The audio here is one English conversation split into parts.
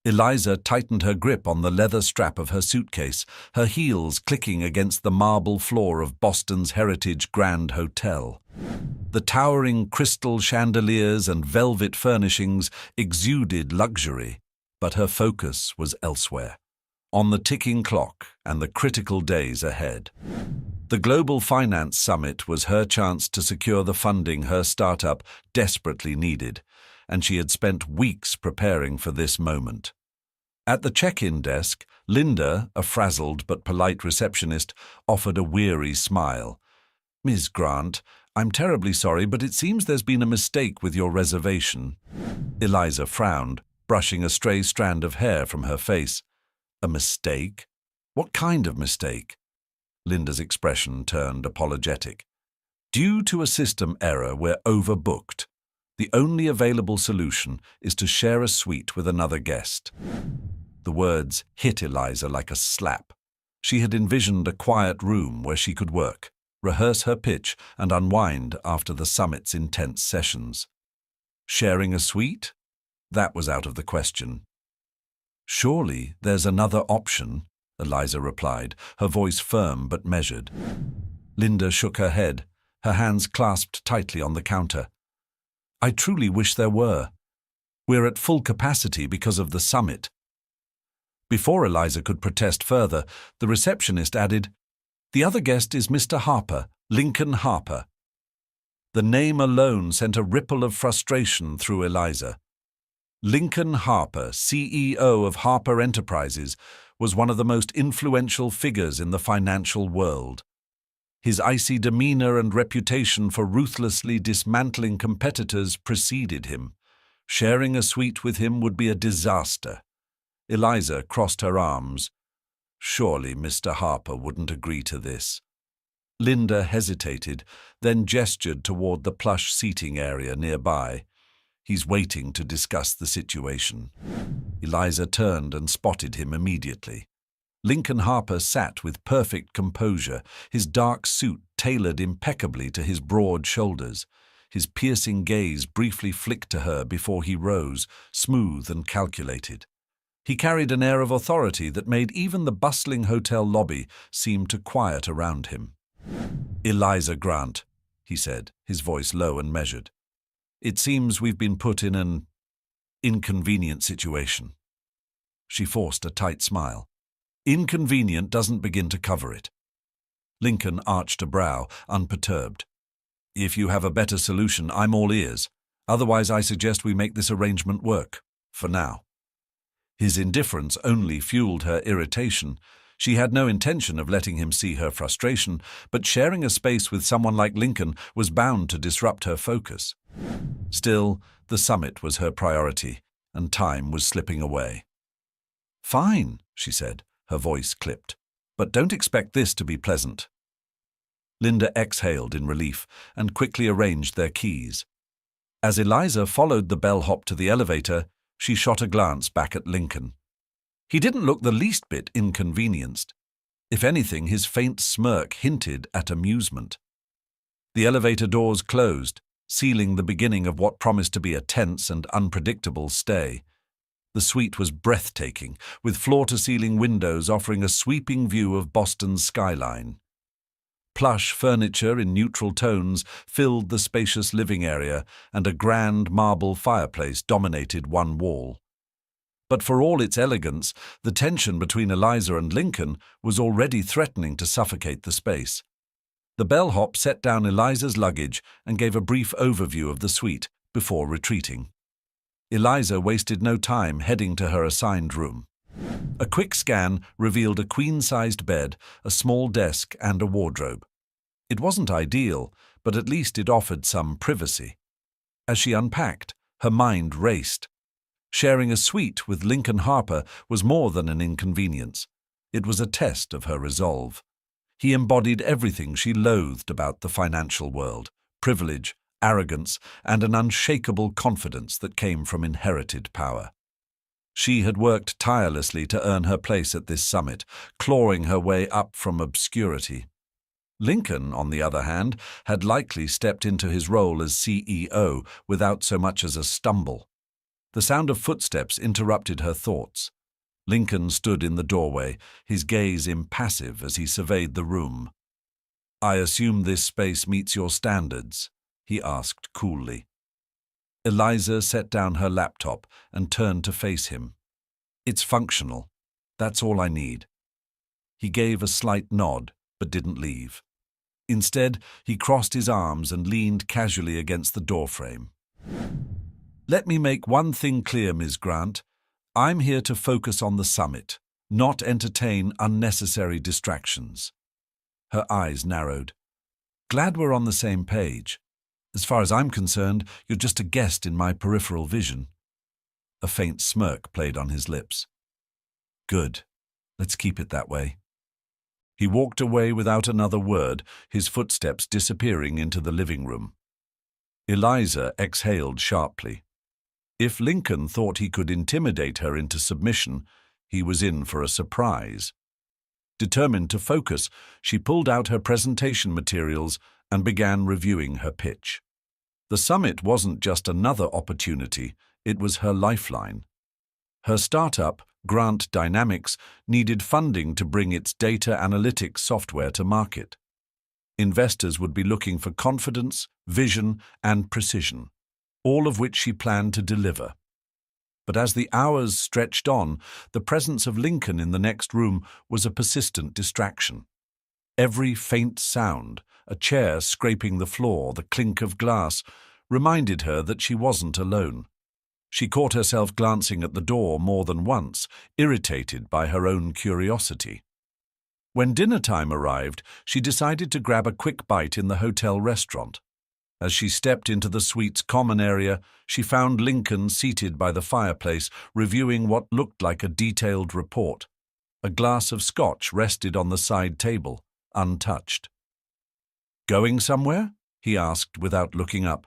Eliza tightened her grip on the leather strap of her suitcase, her heels clicking against the marble floor of Boston's Heritage Grand Hotel. The towering crystal chandeliers and velvet furnishings exuded luxury, but her focus was elsewhere, on the ticking clock and the critical days ahead. The Global Finance Summit was her chance to secure the funding her startup desperately needed, and she had spent weeks preparing for this moment. At the check-in desk, Linda, a frazzled but polite receptionist, offered a weary smile. "Ms. Grant, I'm terribly sorry, but it seems there's been a mistake with your reservation." Eliza frowned, brushing a stray strand of hair from her face. "A mistake? What kind of mistake?" Linda's expression turned apologetic. "Due to a system error, we're overbooked. The only available solution is to share a suite with another guest." The words hit Eliza like a slap. She had envisioned a quiet room where she could work, rehearse her pitch, and unwind after the summit's intense sessions. Sharing a suite? That was out of the question. "Surely there's another option," Eliza replied, her voice firm but measured. Linda shook her head, her hands clasped tightly on the counter. "I truly wish there were. We're at full capacity because of the summit." Before Eliza could protest further, the receptionist added, "The other guest is Mr. Harper, Lincoln Harper." The name alone sent a ripple of frustration through Eliza. Lincoln Harper, CEO of Harper Enterprises, was one of the most influential figures in the financial world. His icy demeanor and reputation for ruthlessly dismantling competitors preceded him. Sharing a suite with him would be a disaster. Eliza crossed her arms. Surely Mr. Harper wouldn't agree to this. Linda hesitated, then gestured toward the plush seating area nearby. "He's waiting to discuss the situation." Eliza turned and spotted him immediately. Lincoln Harper sat with perfect composure, his dark suit tailored impeccably to his broad shoulders. His piercing gaze briefly flicked to her before he rose, smooth and calculated. He carried an air of authority that made even the bustling hotel lobby seem to quiet around him. "Eliza Grant," he said, his voice low and measured. "It seems we've been put in an inconvenient situation." She forced a tight smile. "Inconvenient doesn't begin to cover it." Lincoln arched a brow, unperturbed. "If you have a better solution, I'm all ears. Otherwise, I suggest we make this arrangement work, for now." His indifference only fueled her irritation. She had no intention of letting him see her frustration, but sharing a space with someone like Lincoln was bound to disrupt her focus. Still, the summit was her priority, and time was slipping away. "Fine," she said, her voice clipped, "but don't expect this to be pleasant." Linda exhaled in relief and quickly arranged their keys. As Eliza followed the bellhop to the elevator, she shot a glance back at Lincoln. He didn't look the least bit inconvenienced. If anything, his faint smirk hinted at amusement. The elevator doors closed, sealing the beginning of what promised to be a tense and unpredictable stay. The suite was breathtaking, with floor-to-ceiling windows offering a sweeping view of Boston's skyline. Plush furniture in neutral tones filled the spacious living area, and a grand marble fireplace dominated one wall. But for all its elegance, the tension between Eliza and Lincoln was already threatening to suffocate the space. The bellhop set down Eliza's luggage and gave a brief overview of the suite before retreating. Eliza wasted no time heading to her assigned room. A quick scan revealed a queen-sized bed, a small desk, and a wardrobe. It wasn't ideal, but at least it offered some privacy. As she unpacked, her mind raced. Sharing a suite with Lincoln Harper was more than an inconvenience. It was a test of her resolve. He embodied everything she loathed about the financial world: privilege, arrogance, and an unshakable confidence that came from inherited power. She had worked tirelessly to earn her place at this summit, clawing her way up from obscurity. Lincoln, on the other hand, had likely stepped into his role as CEO without so much as a stumble. The sound of footsteps interrupted her thoughts. Lincoln stood in the doorway, his gaze impassive as he surveyed the room. "I assume this space meets your standards?" he asked coolly. Eliza set down her laptop and turned to face him. "It's functional. That's all I need." He gave a slight nod, but didn't leave. Instead, he crossed his arms and leaned casually against the doorframe. "Let me make one thing clear, Ms. Grant. I'm here to focus on the summit, not entertain unnecessary distractions." Her eyes narrowed. "Glad we're on the same page. As far as I'm concerned, you're just a guest in my peripheral vision." A faint smirk played on his lips. "Good. Let's keep it that way." He walked away without another word, his footsteps disappearing into the living room. Eliza exhaled sharply. If Lincoln thought he could intimidate her into submission, he was in for a surprise. Determined to focus, she pulled out her presentation materials and began reviewing her pitch. The summit wasn't just another opportunity, it was her lifeline. Her startup, Grant Dynamics, needed funding to bring its data analytics software to market. Investors would be looking for confidence, vision, and precision, all of which she planned to deliver. But as the hours stretched on, the presence of Lincoln in the next room was a persistent distraction. Every faint sound, a chair scraping the floor, the clink of glass, reminded her that she wasn't alone. She caught herself glancing at the door more than once, irritated by her own curiosity. When dinner time arrived, she decided to grab a quick bite in the hotel restaurant. As she stepped into the suite's common area, she found Lincoln seated by the fireplace, reviewing what looked like a detailed report. A glass of scotch rested on the side table, untouched. "Going somewhere?" he asked without looking up.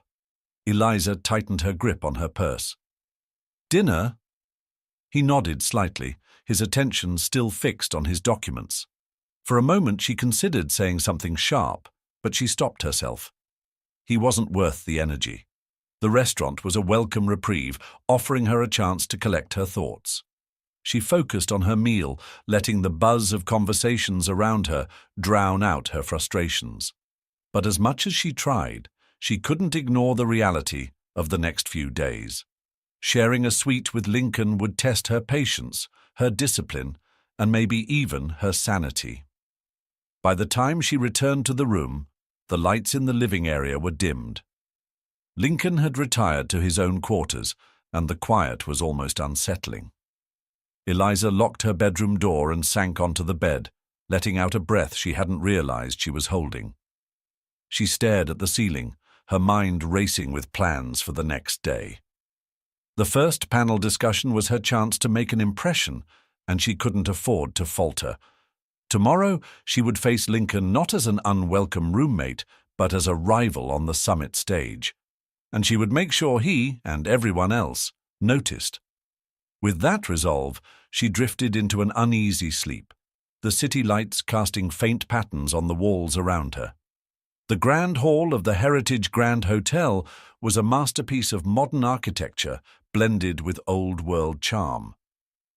Eliza tightened her grip on her purse. "Dinner?" He nodded slightly, his attention still fixed on his documents. For a moment she considered saying something sharp, but she stopped herself. He wasn't worth the energy. The restaurant was a welcome reprieve, offering her a chance to collect her thoughts. She focused on her meal, letting the buzz of conversations around her drown out her frustrations. But as much as she tried, she couldn't ignore the reality of the next few days. Sharing a suite with Lincoln would test her patience, her discipline, and maybe even her sanity. By the time she returned to the room, the lights in the living area were dimmed. Lincoln had retired to his own quarters, and the quiet was almost unsettling. Eliza locked her bedroom door and sank onto the bed, letting out a breath she hadn't realized she was holding. She stared at the ceiling, her mind racing with plans for the next day. The first panel discussion was her chance to make an impression, and she couldn't afford to falter. Tomorrow, she would face Lincoln not as an unwelcome roommate, but as a rival on the summit stage. And she would make sure he, and everyone else, noticed. With that resolve, she drifted into an uneasy sleep, the city lights casting faint patterns on the walls around her. The Grand Hall of the Heritage Grand Hotel was a masterpiece of modern architecture blended with old-world charm.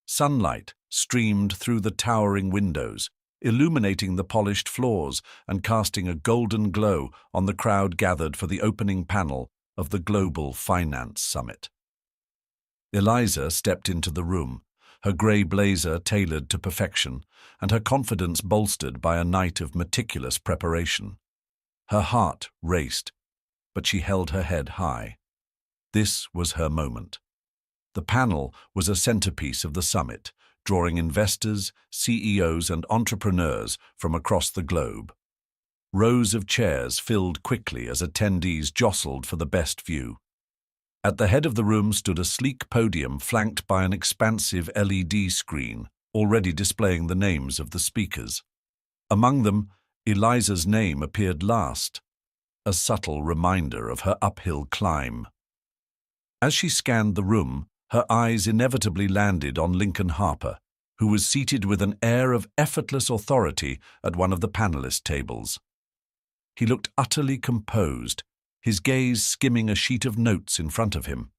Sunlight streamed through the towering windows, illuminating the polished floors and casting a golden glow on the crowd gathered for the opening panel of the Global Finance Summit. Eliza stepped into the room, her grey blazer tailored to perfection, and her confidence bolstered by a night of meticulous preparation. Her heart raced, but she held her head high. This was her moment. The panel was a centerpiece of the summit, drawing investors, CEOs, and entrepreneurs from across the globe. Rows of chairs filled quickly as attendees jostled for the best view. At the head of the room stood a sleek podium flanked by an expansive LED screen, already displaying the names of the speakers. Among them, Eliza's name appeared last, a subtle reminder of her uphill climb. As she scanned the room, her eyes inevitably landed on Lincoln Harper, who was seated with an air of effortless authority at one of the panelist tables. He looked utterly composed, his gaze skimming a sheet of notes in front of him.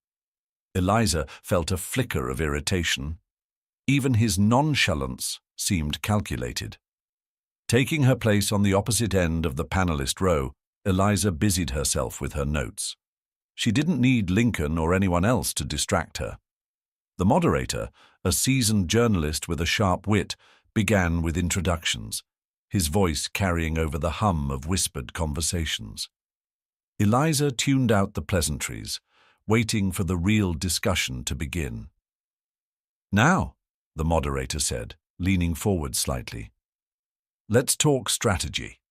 Eliza felt a flicker of irritation. Even his nonchalance seemed calculated. Taking her place on the opposite end of the panelist row, Eliza busied herself with her notes. She didn't need Lincoln or anyone else to distract her. The moderator, a seasoned journalist with a sharp wit, began with introductions, his voice carrying over the hum of whispered conversations. Eliza tuned out the pleasantries, waiting for the real discussion to begin. "Now," the moderator said, leaning forward slightly, "let's talk strategy.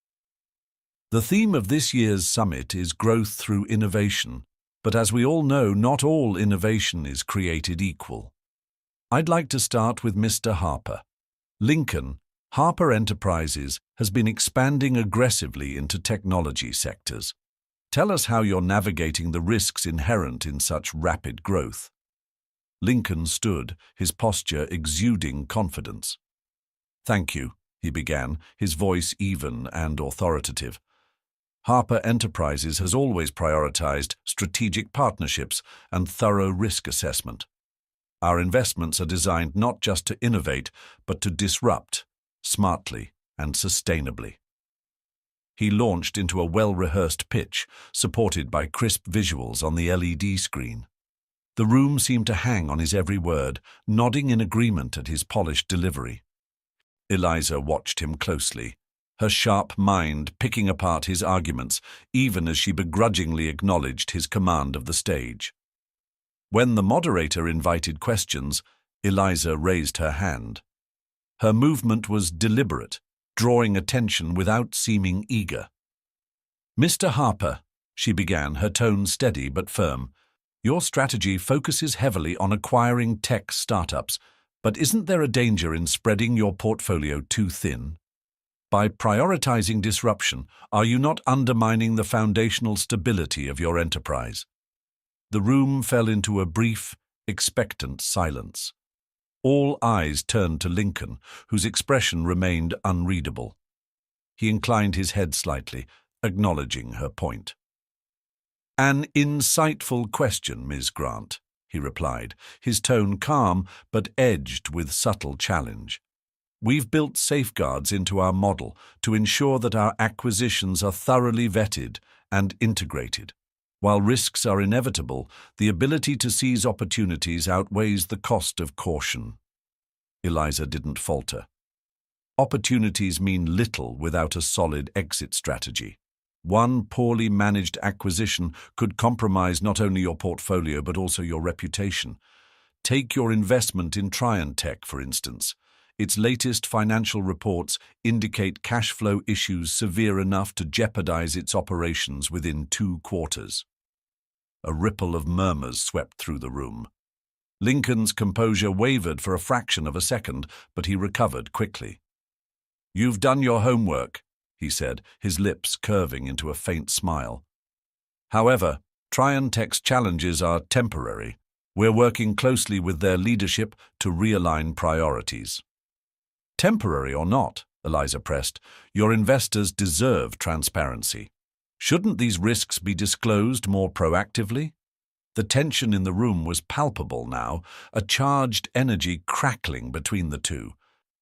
The theme of this year's summit is growth through innovation, but as we all know, not all innovation is created equal. I'd like to start with Mr. Harper. Lincoln, Harper Enterprises has been expanding aggressively into technology sectors. Tell us how you're navigating the risks inherent in such rapid growth." Lincoln stood, his posture exuding confidence. "Thank you," he began, his voice even and authoritative. "Harper Enterprises has always prioritized strategic partnerships and thorough risk assessment. Our investments are designed not just to innovate, but to disrupt, smartly and sustainably." He launched into a well-rehearsed pitch, supported by crisp visuals on the LED screen. The room seemed to hang on his every word, nodding in agreement at his polished delivery. Eliza watched him closely, her sharp mind picking apart his arguments, even as she begrudgingly acknowledged his command of the stage. When the moderator invited questions, Eliza raised her hand. Her movement was deliberate, drawing attention without seeming eager. "Mr. Harper," she began, her tone steady but firm, "your strategy focuses heavily on acquiring tech startups, but isn't there a danger in spreading your portfolio too thin? By prioritizing disruption, are you not undermining the foundational stability of your enterprise?" The room fell into a brief, expectant silence. All eyes turned to Lincoln, whose expression remained unreadable. He inclined his head slightly, acknowledging her point. "An insightful question, Ms. Grant," he replied, his tone calm but edged with subtle challenge. "We've built safeguards into our model to ensure that our acquisitions are thoroughly vetted and integrated. While risks are inevitable, the ability to seize opportunities outweighs the cost of caution." Eliza didn't falter. Opportunities mean little without a solid exit strategy. One poorly managed acquisition could compromise not only your portfolio but also your reputation. Take your investment in Triantech, for instance. Its latest financial reports indicate cash flow issues severe enough to jeopardize its operations within 2 quarters. A ripple of murmurs swept through the room. Lincoln's composure wavered for a fraction of a second, but he recovered quickly. "You've done your homework," he said, his lips curving into a faint smile. "However, Triantech's challenges are temporary. We're working closely with their leadership to realign priorities." "Temporary or not," Eliza pressed, "your investors deserve transparency. Shouldn't these risks be disclosed more proactively?" The tension in the room was palpable now, a charged energy crackling between the two.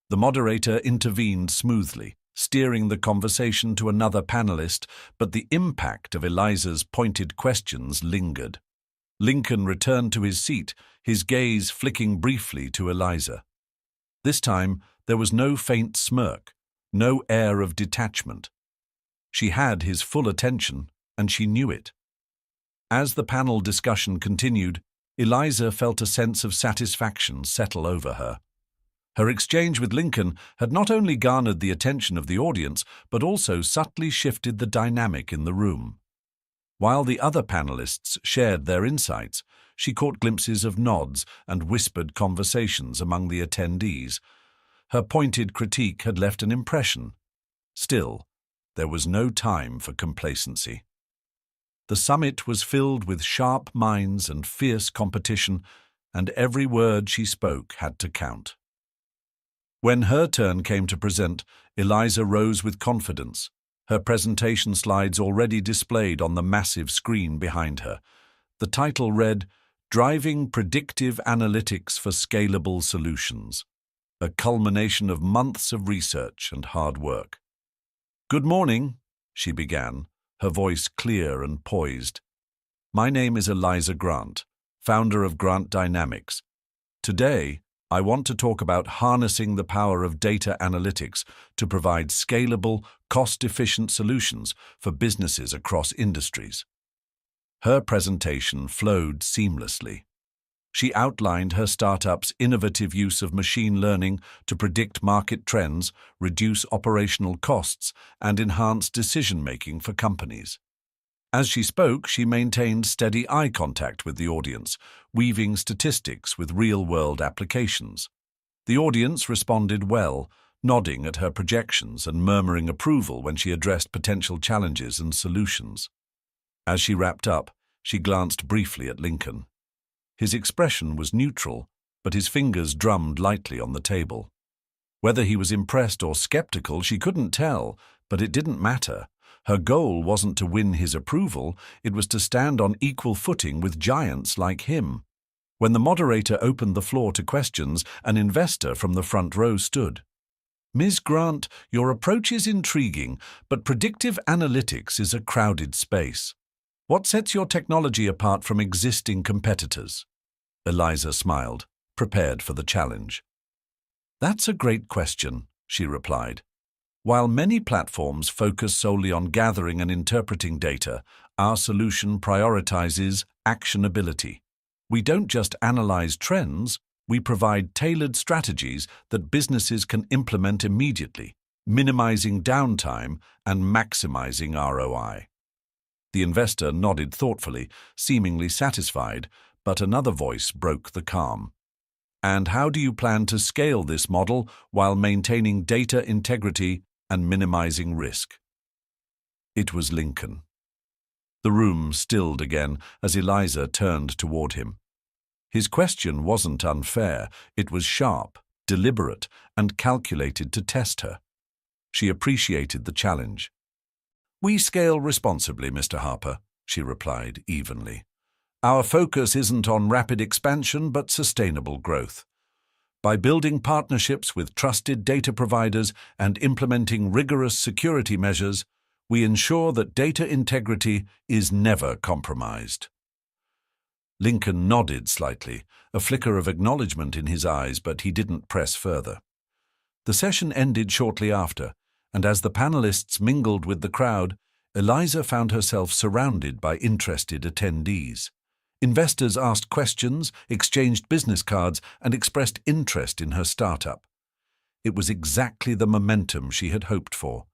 The moderator intervened smoothly, steering the conversation to another panelist, but the impact of Eliza's pointed questions lingered. Lincoln returned to his seat, his gaze flicking briefly to Eliza. This time, there was no faint smirk, no air of detachment. She had his full attention, and she knew it. As the panel discussion continued, Eliza felt a sense of satisfaction settle over her. Her exchange with Lincoln had not only garnered the attention of the audience, but also subtly shifted the dynamic in the room. While the other panelists shared their insights, she caught glimpses of nods and whispered conversations among the attendees. Her pointed critique had left an impression. Still, there was no time for complacency. The summit was filled with sharp minds and fierce competition, and every word she spoke had to count. When her turn came to present, Eliza rose with confidence, her presentation slides already displayed on the massive screen behind her. The title read, driving predictive analytics for scalable solutions, a culmination of months of research and hard work. "Good morning," she began, her voice clear and poised. "My name is Eliza Grant, founder of Grant Dynamics. Today, I want to talk about harnessing the power of data analytics to provide scalable, cost-efficient solutions for businesses across industries." Her presentation flowed seamlessly. She outlined her startup's innovative use of machine learning to predict market trends, reduce operational costs, and enhance decision-making for companies. As she spoke, she maintained steady eye contact with the audience, weaving statistics with real-world applications. The audience responded well, nodding at her projections and murmuring approval when she addressed potential challenges and solutions. As she wrapped up, she glanced briefly at Lincoln. His expression was neutral, but his fingers drummed lightly on the table. Whether he was impressed or skeptical, she couldn't tell, but it didn't matter. Her goal wasn't to win his approval, it was to stand on equal footing with giants like him. When the moderator opened the floor to questions, an investor from the front row stood. "Ms. Grant, your approach is intriguing, but predictive analytics is a crowded space. What sets your technology apart from existing competitors?" Eliza smiled, prepared for the challenge. "That's a great question," she replied. "While many platforms focus solely on gathering and interpreting data, our solution prioritizes actionability. We don't just analyze trends, we provide tailored strategies that businesses can implement immediately, minimizing downtime and maximizing ROI. The investor nodded thoughtfully, seemingly satisfied, but another voice broke the calm. "And how do you plan to scale this model while maintaining data integrity and minimizing risk?" It was Lincoln. The room stilled again as Eliza turned toward him. His question wasn't unfair, it was sharp, deliberate, and calculated to test her. She appreciated the challenge. "We scale responsibly, Mr. Harper," she replied evenly. "Our focus isn't on rapid expansion but sustainable growth. By building partnerships with trusted data providers and implementing rigorous security measures, we ensure that data integrity is never compromised." Lincoln nodded slightly, a flicker of acknowledgement in his eyes, but he didn't press further. The session ended shortly after, and as the panelists mingled with the crowd, Eliza found herself surrounded by interested attendees. Investors asked questions, exchanged business cards, and expressed interest in her startup. It was exactly the momentum she had hoped for.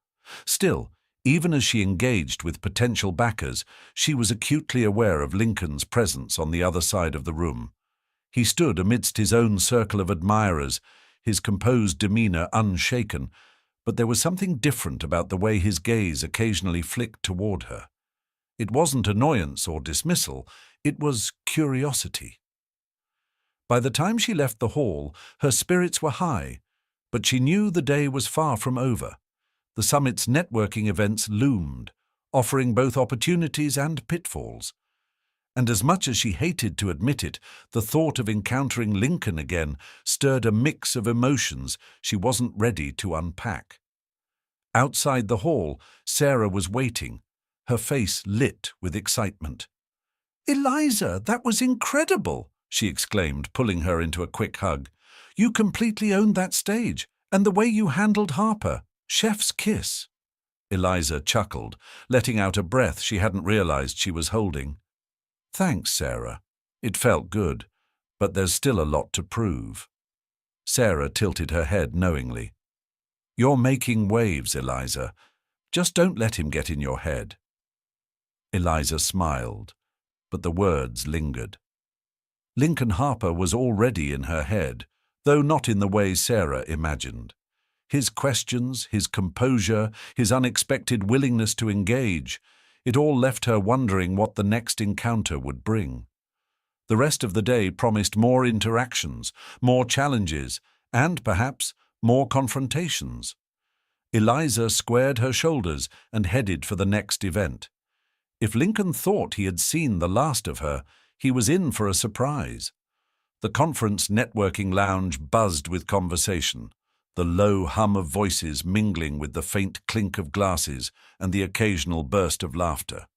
Still, even as she engaged with potential backers, she was acutely aware of Lincoln's presence on the other side of the room. He stood amidst his own circle of admirers, his composed demeanor unshaken, but there was something different about the way his gaze occasionally flicked toward her. It wasn't annoyance or dismissal, it was curiosity. By the time she left the hall, her spirits were high, but she knew the day was far from over. The summit's networking events loomed, offering both opportunities and pitfalls. And as much as she hated to admit it, the thought of encountering Lincoln again stirred a mix of emotions she wasn't ready to unpack. Outside the hall, Sarah was waiting, her face lit with excitement. "Eliza, that was incredible!" she exclaimed, pulling her into a quick hug. "You completely owned that stage, and the way you handled Harper, chef's kiss." Eliza chuckled, letting out a breath she hadn't realized she was holding. "Thanks, Sarah. It felt good, but there's still a lot to prove." Sarah tilted her head knowingly. "You're making waves, Eliza. Just don't let him get in your head." Eliza smiled, but the words lingered. Lincoln Harper was already in her head, though not in the way Sarah imagined. His questions, his composure, his unexpected willingness to engage, it all left her wondering what the next encounter would bring. The rest of the day promised more interactions, more challenges, and perhaps more confrontations. Eliza squared her shoulders and headed for the next event. If Lincoln thought he had seen the last of her, He was in for a surprise. The conference networking lounge buzzed with conversation, the low hum of voices mingling with the faint clink of glasses and the occasional burst of laughter.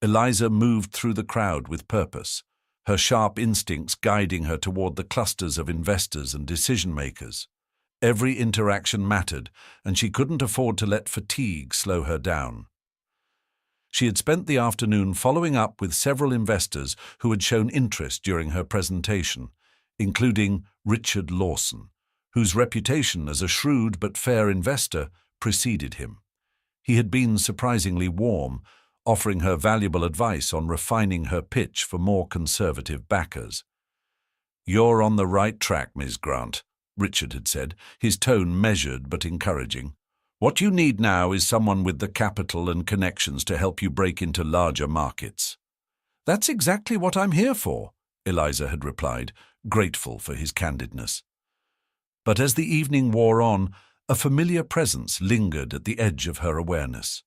Eliza moved through the crowd with purpose, her sharp instincts guiding her toward the clusters of investors and decision-makers. Every interaction mattered, and she couldn't afford to let fatigue slow her down. She had spent the afternoon following up with several investors who had shown interest during her presentation, including Richard Lawson, whose reputation as a shrewd but fair investor preceded him. He had been surprisingly warm, offering her valuable advice on refining her pitch for more conservative backers. "You're on the right track, Ms. Grant," Richard had said, his tone measured but encouraging. "What you need now is someone with the capital and connections to help you break into larger markets." "That's exactly what I'm here for," Eliza had replied, grateful for his candidness. But as the evening wore on, a familiar presence lingered at the edge of her awareness.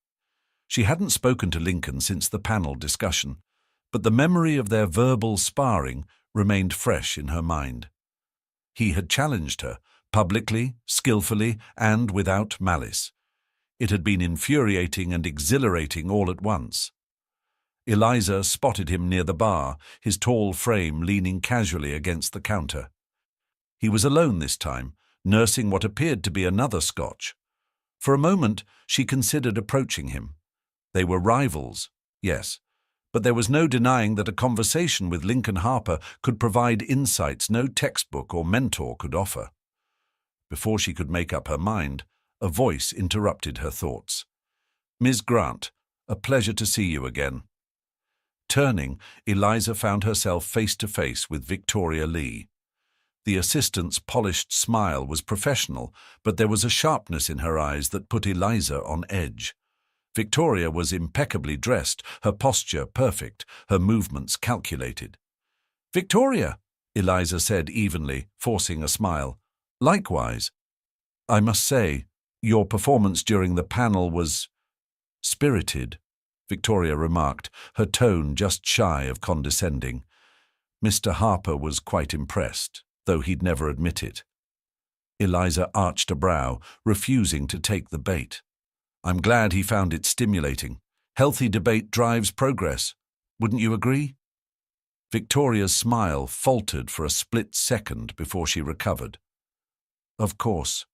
She hadn't spoken to Lincoln since the panel discussion, but the memory of their verbal sparring remained fresh in her mind. He had challenged her, publicly, skillfully, and without malice. It had been infuriating and exhilarating all at once. Eliza spotted him near the bar, his tall frame leaning casually against the counter. He was alone this time, nursing what appeared to be another scotch. For a moment, she considered approaching him. They were rivals, yes, but there was no denying that a conversation with Lincoln Harper could provide insights no textbook or mentor could offer. Before she could make up her mind, a voice interrupted her thoughts. "Ms. Grant, a pleasure to see you again." Turning, Eliza found herself face to face with Victoria Lee. The assistant's polished smile was professional, but there was a sharpness in her eyes that put Eliza on edge. Victoria was impeccably dressed, her posture perfect, her movements calculated. "Victoria," Eliza said evenly, forcing a smile. "Likewise. I must say, your performance during the panel was spirited," Victoria remarked, her tone just shy of condescending. Mr. Harper was quite impressed, though he'd never admit it. Eliza arched a brow, refusing to take the bait. "I'm glad he found it stimulating. Healthy debate drives progress. Wouldn't you agree?" Victoria's smile faltered for a split second before she recovered. "Of course.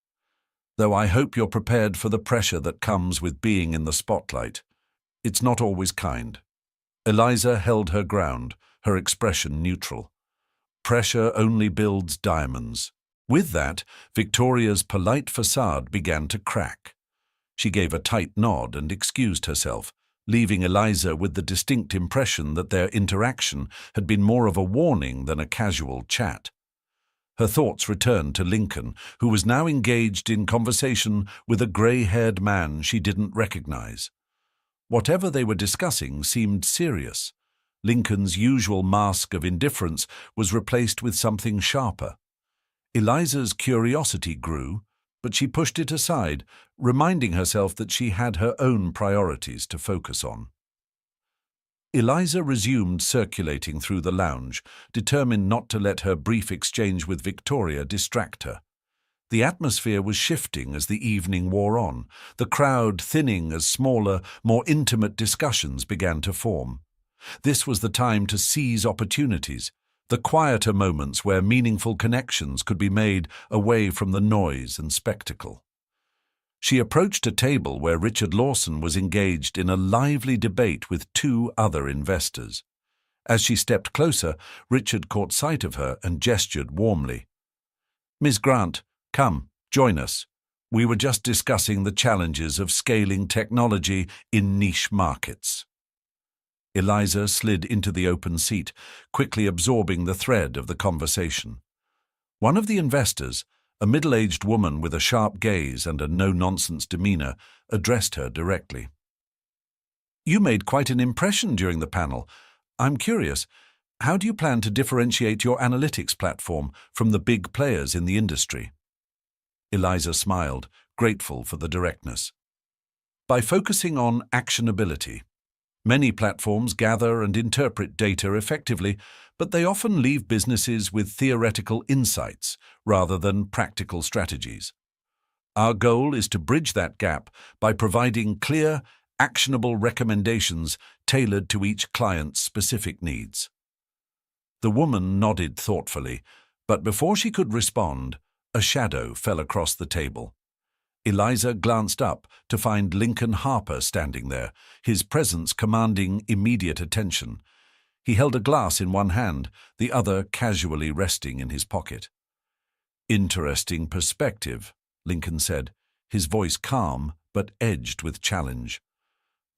Though I hope you're prepared for the pressure that comes with being in the spotlight. It's not always kind." Eliza held her ground, her expression neutral. Pressure only builds diamonds. With that, Victoria's polite facade began to crack. She gave a tight nod and excused herself, leaving Eliza with the distinct impression that their interaction had been more of a warning than a casual chat. Her thoughts returned to Lincoln, who was now engaged in conversation with a grey-haired man she didn't recognize. Whatever they were discussing seemed serious. Lincoln's usual mask of indifference was replaced with something sharper. Eliza's curiosity grew, but she pushed it aside, reminding herself that she had her own priorities to focus on. Eliza resumed circulating through the lounge, determined not to let her brief exchange with Victoria distract her. The atmosphere was shifting as the evening wore on, the crowd thinning as smaller, more intimate discussions began to form. This was the time to seize opportunities, the quieter moments where meaningful connections could be made away from the noise and spectacle. She approached a table where Richard Lawson was engaged in a lively debate with two other investors. As she stepped closer, Richard caught sight of her and gestured warmly. "Ms. Grant, come, join us. We were just discussing the challenges of scaling technology in niche markets." Eliza slid into the open seat, quickly absorbing the thread of the conversation. One of the investors, a middle-aged woman with a sharp gaze and a no-nonsense demeanor, addressed her directly. "You made quite an impression during the panel. I'm curious, how do you plan to differentiate your analytics platform from the big players in the industry?" Eliza smiled, grateful for the directness. "By focusing on actionability. Many platforms gather and interpret data effectively, but they often leave businesses with theoretical insights rather than practical strategies. Our goal is to bridge that gap by providing clear, actionable recommendations tailored to each client's specific needs. The woman nodded thoughtfully, but before she could respond, a shadow fell across the table. Eliza glanced up to find Lincoln Harper standing there, his presence commanding immediate attention. He held a glass in one hand, the other casually resting in his pocket. "Interesting perspective," Lincoln said, his voice calm but edged with challenge.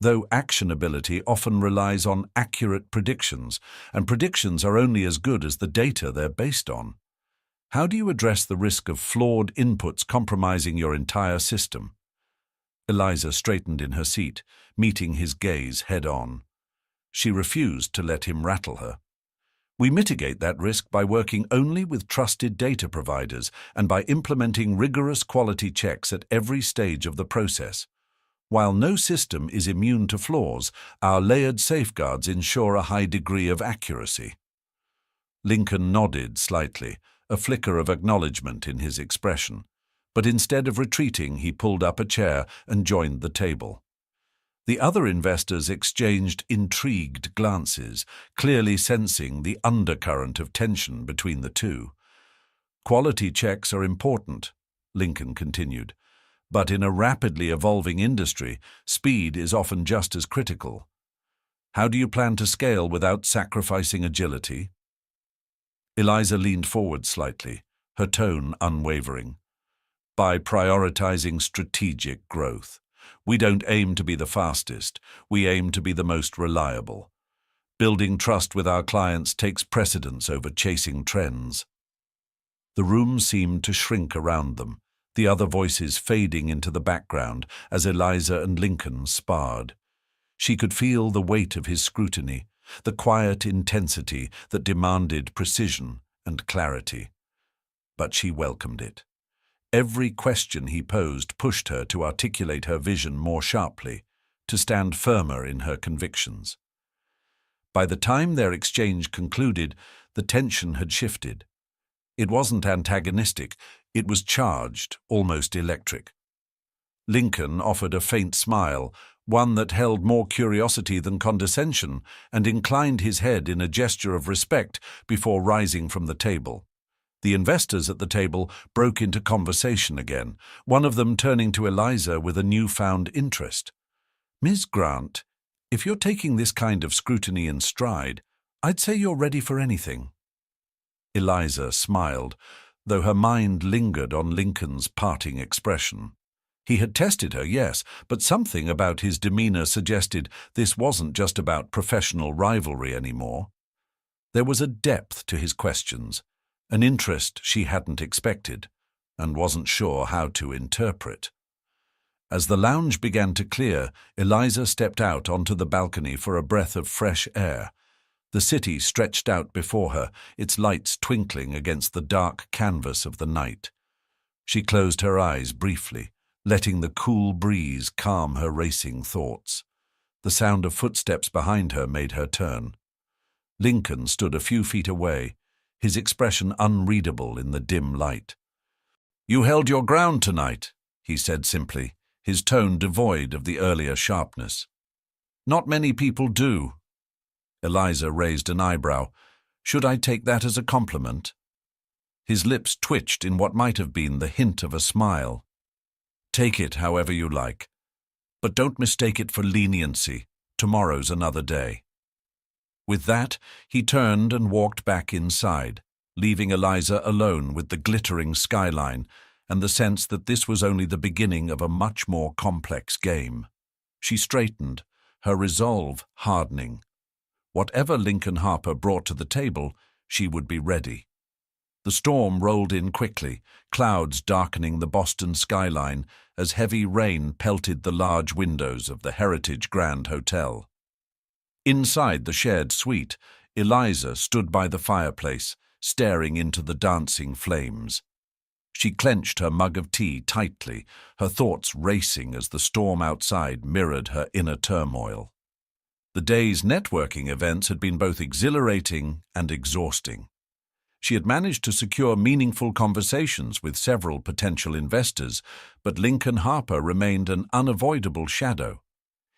Though actionability often relies on accurate predictions, and predictions are only as good as the data they're based on. How do you address the risk of flawed inputs compromising your entire system? Eliza straightened in her seat, meeting his gaze head-on. She refused to let him rattle her. "We mitigate that risk by working only with trusted data providers and by implementing rigorous quality checks at every stage of the process. While no system is immune to flaws, our layered safeguards ensure a high degree of accuracy." Lincoln nodded slightly, a flicker of acknowledgement in his expression, but instead of retreating, he pulled up a chair and joined the table. The other investors exchanged intrigued glances, clearly sensing the undercurrent of tension between the two. "Quality checks are important," Lincoln continued, "but in a rapidly evolving industry, speed is often just as critical. How do you plan to scale without sacrificing agility?" Eliza leaned forward slightly, her tone unwavering. "By prioritizing strategic growth. We don't aim to be the fastest, we aim to be the most reliable. Building trust with our clients takes precedence over chasing trends." The room seemed to shrink around them, the other voices fading into the background as Eliza and Lincoln sparred. She could feel the weight of his scrutiny, the quiet intensity that demanded precision and clarity. But she welcomed it. Every question he posed pushed her to articulate her vision more sharply, to stand firmer in her convictions. By the time their exchange concluded, the tension had shifted. It wasn't antagonistic, it was charged, almost electric. Lincoln offered a faint smile, one that held more curiosity than condescension, and inclined his head in a gesture of respect before rising from the table. The investors at the table broke into conversation again, one of them turning to Eliza with a newfound interest. "Ms. Grant, if you're taking this kind of scrutiny in stride, I'd say you're ready for anything." Eliza smiled, though her mind lingered on Lincoln's parting expression. He had tested her, yes, but something about his demeanor suggested this wasn't just about professional rivalry anymore. There was a depth to his questions, an interest she hadn't expected, and wasn't sure how to interpret. As the lounge began to clear, Eliza stepped out onto the balcony for a breath of fresh air. The city stretched out before her, its lights twinkling against the dark canvas of the night. She closed her eyes briefly, letting the cool breeze calm her racing thoughts. The sound of footsteps behind her made her turn. Lincoln stood a few feet away, his expression unreadable in the dim light. "You held your ground tonight," he said simply, his tone devoid of the earlier sharpness. "Not many people do." Eliza raised an eyebrow. "Should I take that as a compliment?" His lips twitched in what might have been the hint of a smile. "Take it however you like. But don't mistake it for leniency. Tomorrow's another day." With that, he turned and walked back inside, leaving Eliza alone with the glittering skyline and the sense that this was only the beginning of a much more complex game. She straightened, her resolve hardening. Whatever Lincoln Harper brought to the table, she would be ready. The storm rolled in quickly, clouds darkening the Boston skyline as heavy rain pelted the large windows of the Heritage Grand Hotel. Inside the shared suite, Eliza stood by the fireplace, staring into the dancing flames. She clenched her mug of tea tightly, her thoughts racing as the storm outside mirrored her inner turmoil. The day's networking events had been both exhilarating and exhausting. She had managed to secure meaningful conversations with several potential investors, but Lincoln Harper remained an unavoidable shadow.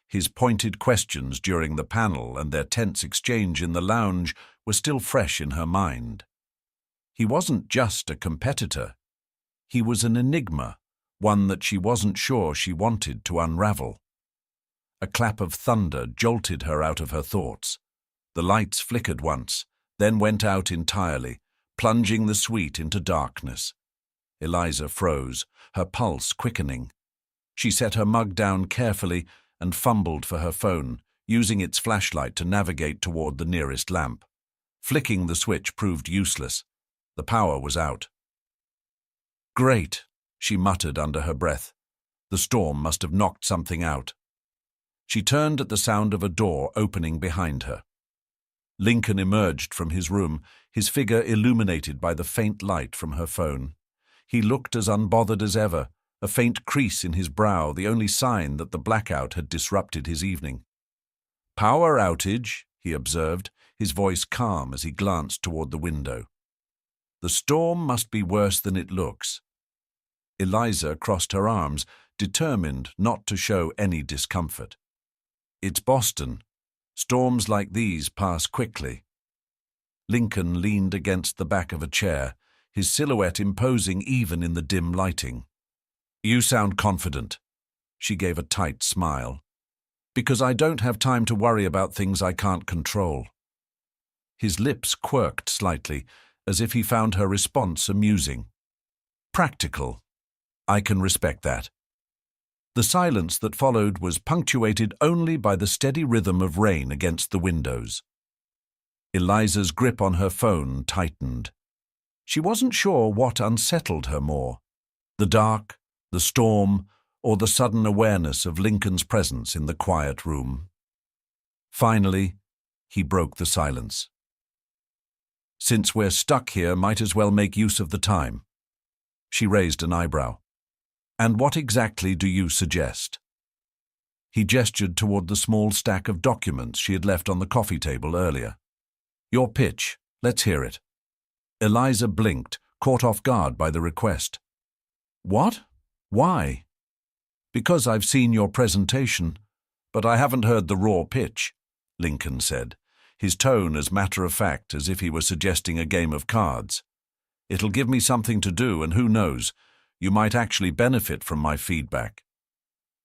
His pointed questions during the panel and their tense exchange in the lounge were still fresh in her mind. He wasn't just a competitor. He was an enigma, one that she wasn't sure she wanted to unravel. A clap of thunder jolted her out of her thoughts. The lights flickered once, then went out entirely, plunging the suite into darkness. Eliza froze, her pulse quickening. She set her mug down carefully and fumbled for her phone, using its flashlight to navigate toward the nearest lamp. Flicking the switch proved useless. The power was out. "Great," she muttered under her breath. The storm must have knocked something out. She turned at the sound of a door opening behind her. Lincoln emerged from his room, his figure illuminated by the faint light from her phone. He looked as unbothered as ever, a faint crease in his brow, the only sign that the blackout had disrupted his evening. "Power outage," he observed, his voice calm as he glanced toward the window. "The storm must be worse than it looks." Eliza crossed her arms, determined not to show any discomfort. "It's Boston. Storms like these pass quickly." Lincoln leaned against the back of a chair, his silhouette imposing even in the dim lighting. "You sound confident." She gave a tight smile. "Because I don't have time to worry about things I can't control." His lips quirked slightly, as if he found her response amusing. "Practical. I can respect that." The silence that followed was punctuated only by the steady rhythm of rain against the windows. Eliza's grip on her phone tightened. She wasn't sure what unsettled her more, the dark, the storm, or the sudden awareness of Lincoln's presence in the quiet room. Finally, he broke the silence. "Since we're stuck here, might as well make use of the time." She raised an eyebrow. "And what exactly do you suggest?" He gestured toward the small stack of documents she had left on the coffee table earlier. "Your pitch. Let's hear it." Eliza blinked, caught off guard by the request. "What? Why?" "Because I've seen your presentation, but I haven't heard the raw pitch," Lincoln said, his tone as matter-of-fact as if he were suggesting a game of cards. "It'll give me something to do, and who knows, you might actually benefit from my feedback."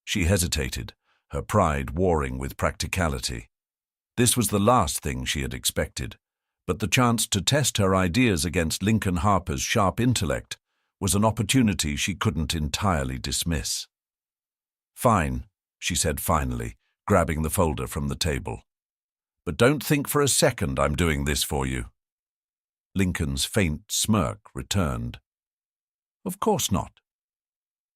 She hesitated, her pride warring with practicality. This was the last thing she had expected, but the chance to test her ideas against Lincoln Harper's sharp intellect was an opportunity she couldn't entirely dismiss. "Fine," she said finally, grabbing the folder from the table. "But don't think for a second I'm doing this for you." Lincoln's faint smirk returned. "Of course not."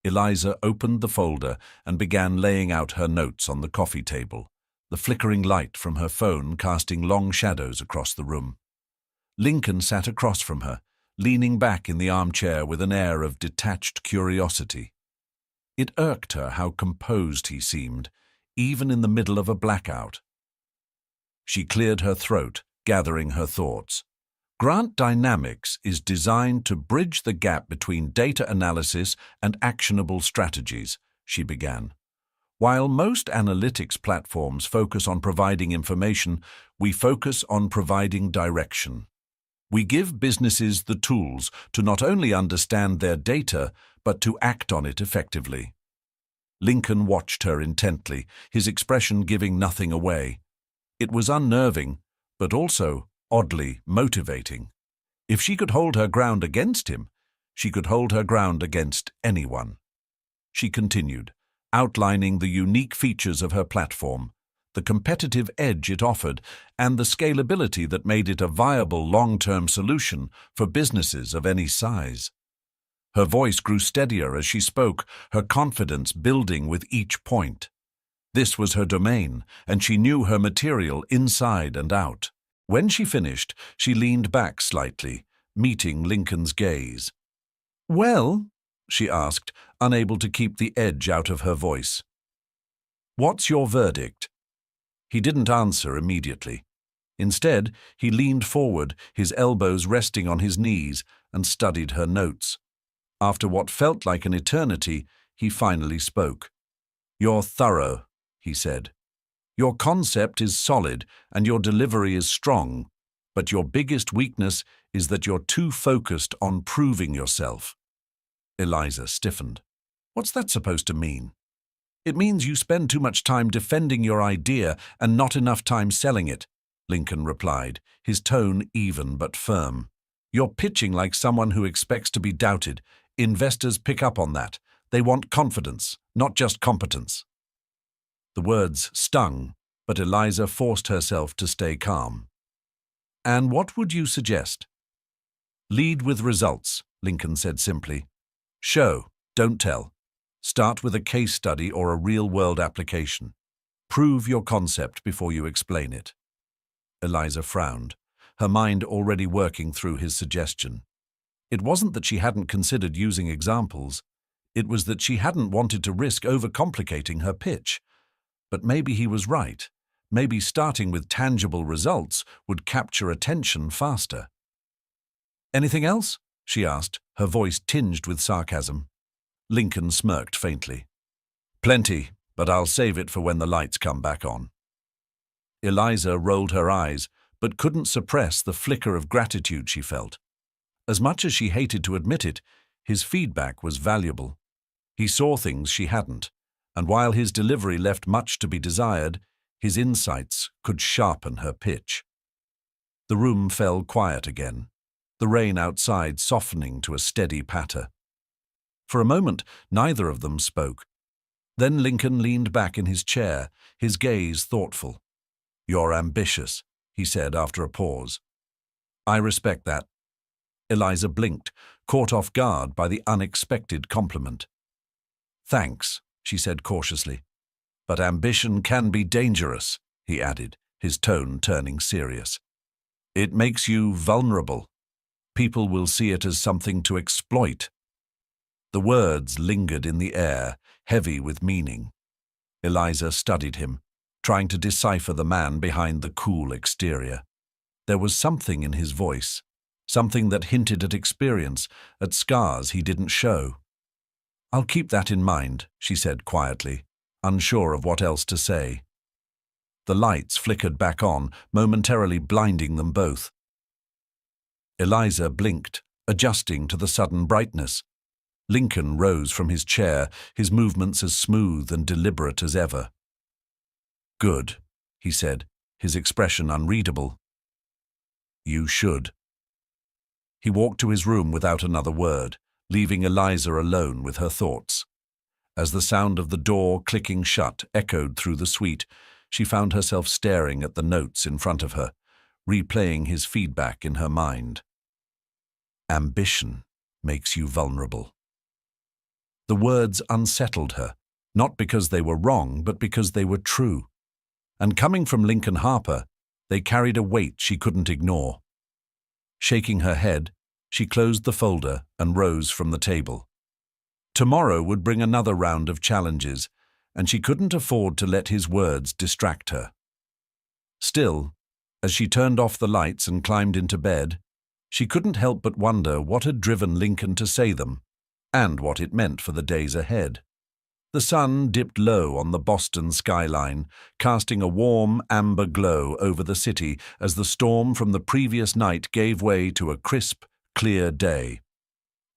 Eliza opened the folder and began laying out her notes on the coffee table, the flickering light from her phone casting long shadows across the room. Lincoln sat across from her, leaning back in the armchair with an air of detached curiosity. It irked her how composed he seemed, even in the middle of a blackout. She cleared her throat, gathering her thoughts. Grant Dynamics is designed to bridge the gap between data analysis and actionable strategies, she began. While most analytics platforms focus on providing information, we focus on providing direction. We give businesses the tools to not only understand their data, but to act on it effectively. Lincoln watched her intently, his expression giving nothing away. It was unnerving, but also oddly motivating. If she could hold her ground against him, she could hold her ground against anyone. She continued, outlining the unique features of her platform, the competitive edge it offered, and the scalability that made it a viable long-term solution for businesses of any size. Her voice grew steadier as she spoke, her confidence building with each point. This was her domain, and she knew her material inside and out. When she finished, she leaned back slightly, meeting Lincoln's gaze. "Well," she asked, unable to keep the edge out of her voice. "What's your verdict?" He didn't answer immediately. Instead, he leaned forward, his elbows resting on his knees, and studied her notes. After what felt like an eternity, he finally spoke. "You're thorough," he said. "Your concept is solid and your delivery is strong, but your biggest weakness is that you're too focused on proving yourself." Eliza stiffened. "What's that supposed to mean?" "It means you spend too much time defending your idea and not enough time selling it," Lincoln replied, his tone even but firm. "You're pitching like someone who expects to be doubted. Investors pick up on that. They want confidence, not just competence." The words stung, but Eliza forced herself to stay calm. "And what would you suggest?" "Lead with results," Lincoln said simply. "Show, don't tell. Start with a case study or a real-world application. Prove your concept before you explain it." Eliza frowned, her mind already working through his suggestion. It wasn't that she hadn't considered using examples. It was that she hadn't wanted to risk overcomplicating her pitch. But maybe he was right. Maybe starting with tangible results would capture attention faster. "Anything else?" she asked, her voice tinged with sarcasm. Lincoln smirked faintly. "Plenty, but I'll save it for when the lights come back on." Eliza rolled her eyes, but couldn't suppress the flicker of gratitude she felt. As much as she hated to admit it, his feedback was valuable. He saw things she hadn't, and while his delivery left much to be desired, his insights could sharpen her pitch. The room fell quiet again, the rain outside softening to a steady patter. For a moment, neither of them spoke. Then Lincoln leaned back in his chair, his gaze thoughtful. "You're ambitious," he said after a pause. "I respect that." Eliza blinked, caught off guard by the unexpected compliment. "Thanks," she said cautiously. "But ambition can be dangerous," he added, his tone turning serious. "It makes you vulnerable. People will see it as something to exploit." The words lingered in the air, heavy with meaning. Eliza studied him, trying to decipher the man behind the cool exterior. There was something in his voice, something that hinted at experience, at scars he didn't show. "I'll keep that in mind," she said quietly, unsure of what else to say. The lights flickered back on, momentarily blinding them both. Eliza blinked, adjusting to the sudden brightness. Lincoln rose from his chair, his movements as smooth and deliberate as ever. "Good," he said, his expression unreadable. "You should." He walked to his room without another word, leaving Eliza alone with her thoughts. As the sound of the door clicking shut echoed through the suite, she found herself staring at the notes in front of her, replaying his feedback in her mind. "Ambition makes you vulnerable." The words unsettled her, not because they were wrong, but because they were true. And coming from Lincoln Harper, they carried a weight she couldn't ignore. Shaking her head, she closed the folder and rose from the table. Tomorrow would bring another round of challenges, and she couldn't afford to let his words distract her. Still, as she turned off the lights and climbed into bed, she couldn't help but wonder what had driven Lincoln to say them, and what it meant for the days ahead. The sun dipped low on the Boston skyline, casting a warm, amber glow over the city as the storm from the previous night gave way to a crisp, clear day.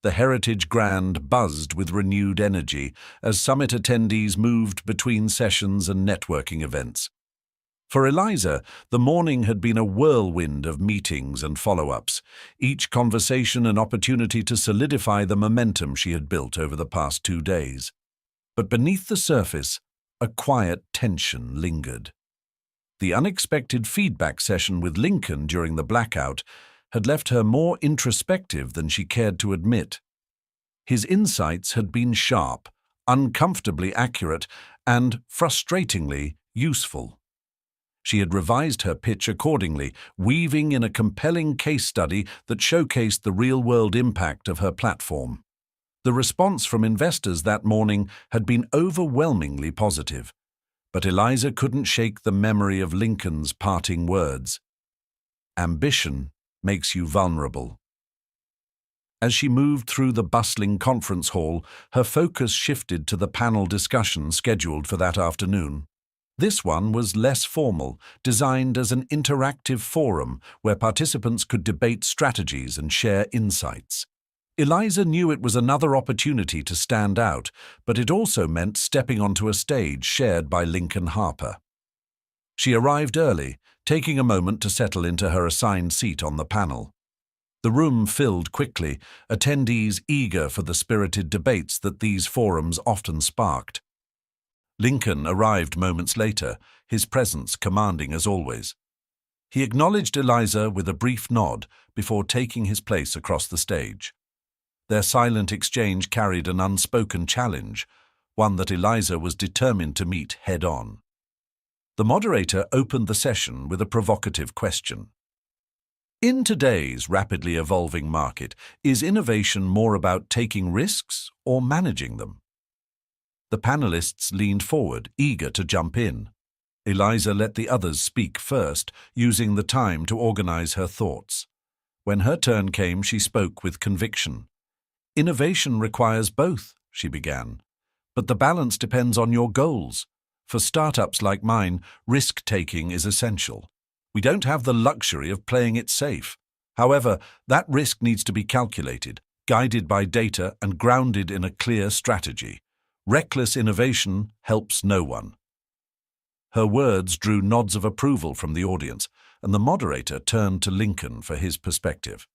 The Heritage Grand buzzed with renewed energy as summit attendees moved between sessions and networking events. For Eliza, the morning had been a whirlwind of meetings and follow-ups, each conversation an opportunity to solidify the momentum she had built over the past 2 days. But beneath the surface, a quiet tension lingered. The unexpected feedback session with Lincoln during the blackout had left her more introspective than she cared to admit. His insights had been sharp, uncomfortably accurate, and, frustratingly, useful. She had revised her pitch accordingly, weaving in a compelling case study that showcased the real-world impact of her platform. The response from investors that morning had been overwhelmingly positive, But Eliza couldn't shake the memory of Lincoln's parting words. Ambition makes you vulnerable. As she moved through the bustling conference hall, her focus shifted to the panel discussion scheduled for that afternoon. This one was less formal, designed as an interactive forum where participants could debate strategies and share insights. Eliza knew it was another opportunity to stand out, but it also meant stepping onto a stage shared by Lincoln Harper. She arrived early, taking a moment to settle into her assigned seat on the panel. The room filled quickly, attendees eager for the spirited debates that these forums often sparked. Lincoln arrived moments later, his presence commanding as always. He acknowledged Eliza with a brief nod before taking his place across the stage. Their silent exchange carried an unspoken challenge, one that Eliza was determined to meet head-on. The moderator opened the session with a provocative question. In today's rapidly evolving market, is innovation more about taking risks or managing them? The panelists leaned forward, eager to jump in. Eliza let the others speak first, using the time to organize her thoughts. When her turn came, she spoke with conviction. Innovation requires both, she began. But the balance depends on your goals. For startups like mine, risk-taking is essential. We don't have the luxury of playing it safe. However, that risk needs to be calculated, guided by data and grounded in a clear strategy. Reckless innovation helps no one. Her words drew nods of approval from the audience, and the moderator turned to Lincoln for his perspective.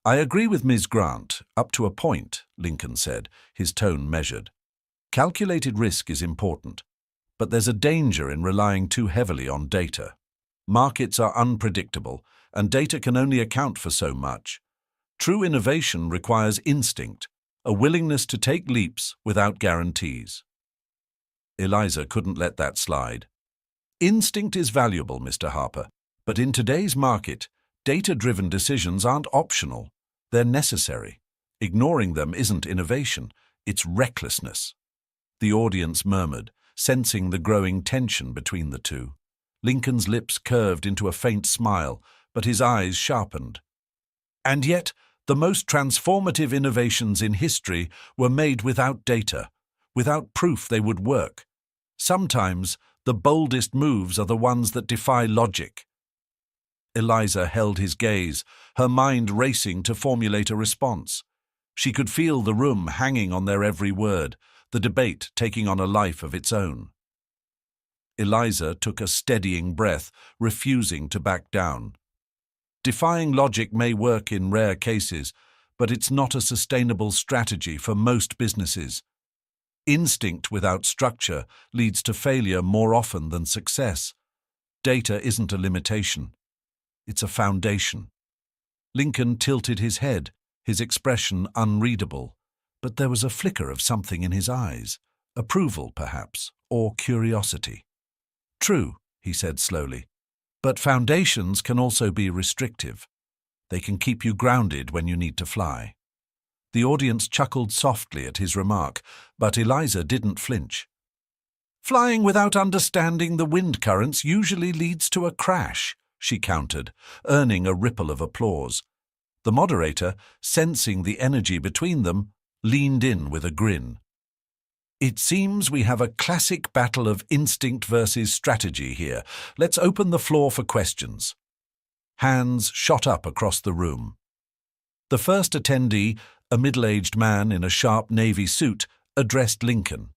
I agree with Ms. Grant, up to a point, Lincoln said, his tone measured. Calculated risk is important, but there's a danger in relying too heavily on data. Markets are unpredictable, and data can only account for so much. True innovation requires instinct, a willingness to take leaps without guarantees. Eliza couldn't let that slide. Instinct is valuable, Mr. Harper, but in today's market, data-driven decisions aren't optional. They're necessary. Ignoring them isn't innovation, it's recklessness. The audience murmured, sensing the growing tension between the two. Lincoln's lips curved into a faint smile, but his eyes sharpened. And yet, the most transformative innovations in history were made without data, without proof they would work. Sometimes, the boldest moves are the ones that defy logic. Eliza held his gaze, her mind racing to formulate a response. She could feel the room hanging on their every word, the debate taking on a life of its own. Eliza took a steadying breath, refusing to back down. Defying logic may work in rare cases, but it's not a sustainable strategy for most businesses. Instinct without structure leads to failure more often than success. Data isn't a limitation. It's a foundation. Lincoln tilted his head, his expression unreadable, but there was a flicker of something in his eyes, approval perhaps, or curiosity. True, he said slowly, but foundations can also be restrictive. They can keep you grounded when you need to fly. The audience chuckled softly at his remark, but Eliza didn't flinch. Flying without understanding the wind currents usually leads to a crash, she countered, earning a ripple of applause. The moderator, sensing the energy between them, leaned in with a grin. It seems we have a classic battle of instinct versus strategy here. Let's open the floor for questions. Hands shot up across the room. The first attendee, a middle-aged man in a sharp navy suit, addressed Lincoln.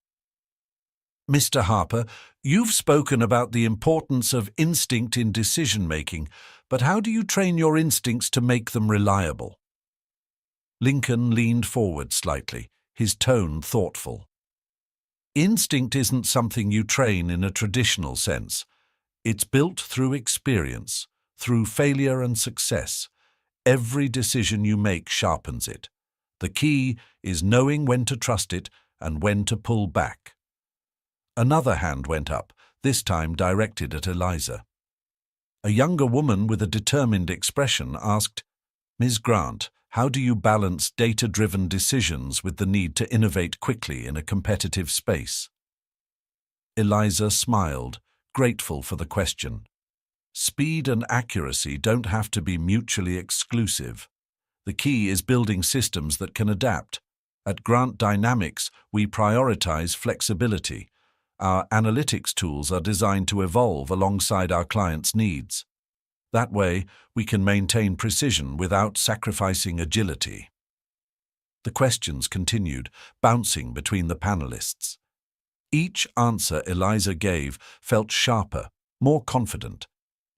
Mr. Harper, you've spoken about the importance of instinct in decision-making, but how do you train your instincts to make them reliable? Lincoln leaned forward slightly, his tone thoughtful. Instinct isn't something you train in a traditional sense. It's built through experience, through failure and success. Every decision you make sharpens it. The key is knowing when to trust it and when to pull back. Another hand went up, this time directed at Eliza. A younger woman with a determined expression asked, Ms. Grant, how do you balance data-driven decisions with the need to innovate quickly in a competitive space? Eliza smiled, grateful for the question. Speed and accuracy don't have to be mutually exclusive. The key is building systems that can adapt. At Grant Dynamics, we prioritize flexibility. Our analytics tools are designed to evolve alongside our clients' needs. That way, we can maintain precision without sacrificing agility. The questions continued, bouncing between the panelists. Each answer Eliza gave felt sharper, more confident,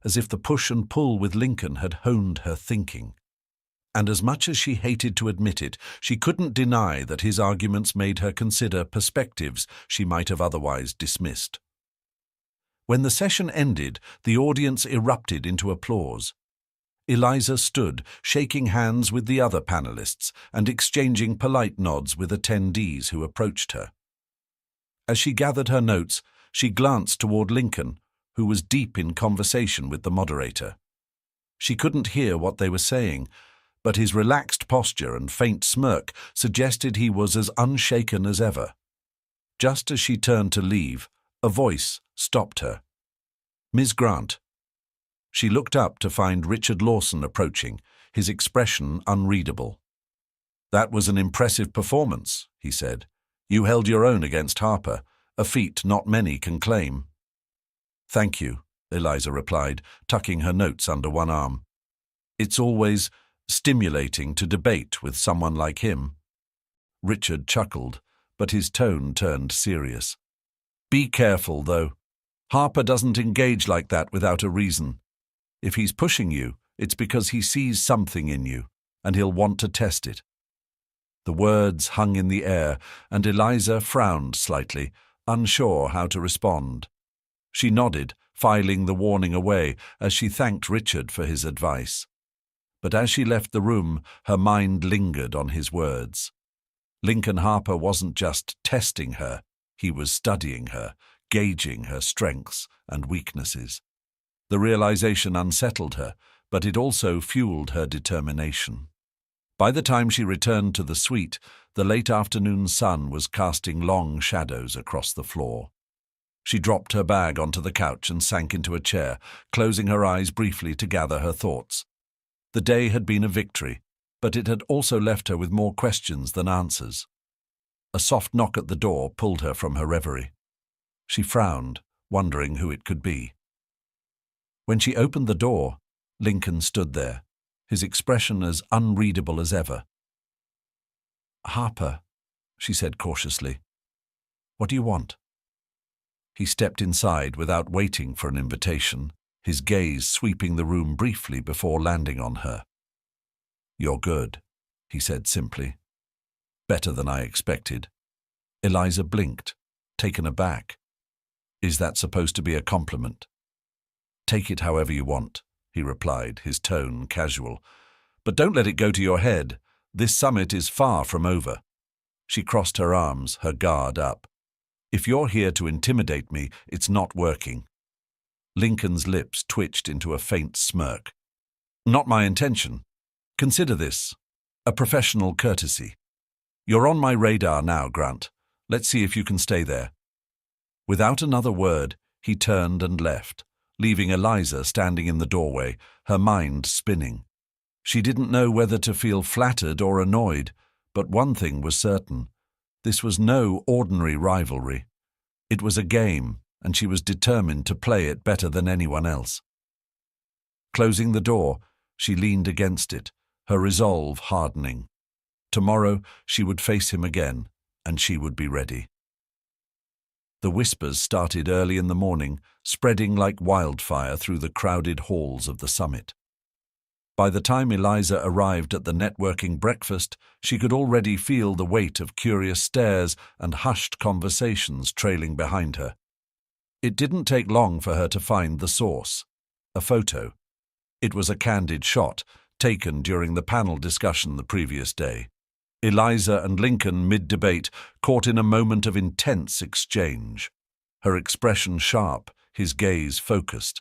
as if the push and pull with Lincoln had honed her thinking. And as much as she hated to admit it, she couldn't deny that his arguments made her consider perspectives she might have otherwise dismissed. When the session ended, the audience erupted into applause. Eliza stood, shaking hands with the other panelists and exchanging polite nods with attendees who approached her. As she gathered her notes, she glanced toward Lincoln, who was deep in conversation with the moderator. She couldn't hear what they were saying, but his relaxed posture and faint smirk suggested he was as unshaken as ever. Just as she turned to leave, a voice stopped her. "Ms. Grant." She looked up to find Richard Lawson approaching, his expression unreadable. "That was an impressive performance," he said. "You held your own against Harper, a feat not many can claim." "Thank you," Eliza replied, tucking her notes under one arm. "It's always stimulating to debate with someone like him." Richard chuckled, but his tone turned serious. "Be careful, though. Harper doesn't engage like that without a reason. If he's pushing you, it's because he sees something in you, and he'll want to test it." The words hung in the air, and Eliza frowned slightly, unsure how to respond. She nodded, filing the warning away as she thanked Richard for his advice. But as she left the room, her mind lingered on his words. Lincoln Harper wasn't just testing her, he was studying her, gauging her strengths and weaknesses. The realization unsettled her, but it also fueled her determination. By the time she returned to the suite, the late afternoon sun was casting long shadows across the floor. She dropped her bag onto the couch and sank into a chair, closing her eyes briefly to gather her thoughts. The day had been a victory, but it had also left her with more questions than answers. A soft knock at the door pulled her from her reverie. She frowned, wondering who it could be. When she opened the door, Lincoln stood there, his expression as unreadable as ever. "Harper," she said cautiously, "what do you want?" He stepped inside without waiting for an invitation, his gaze sweeping the room briefly before landing on her. "You're good," he said simply. "Better than I expected." Eliza blinked, taken aback. "Is that supposed to be a compliment?" "Take it however you want," he replied, his tone casual. "But don't let it go to your head. This summit is far from over." She crossed her arms, her guard up. "If you're here to intimidate me, it's not working." Lincoln's lips twitched into a faint smirk. "Not my intention. Consider this a professional courtesy. You're on my radar now, Grant. Let's see if you can stay there." Without another word, he turned and left, leaving Eliza standing in the doorway, her mind spinning. She didn't know whether to feel flattered or annoyed, but one thing was certain. This was no ordinary rivalry. It was a game, and she was determined to play it better than anyone else. Closing the door, she leaned against it, her resolve hardening. Tomorrow she would face him again, and she would be ready. The whispers started early in the morning, spreading like wildfire through the crowded halls of the summit. By the time Eliza arrived at the networking breakfast, she could already feel the weight of curious stares and hushed conversations trailing behind her. It didn't take long for her to find the source, a photo. It was a candid shot, taken during the panel discussion the previous day. Eliza and Lincoln, mid-debate, caught in a moment of intense exchange. Her expression sharp, his gaze focused.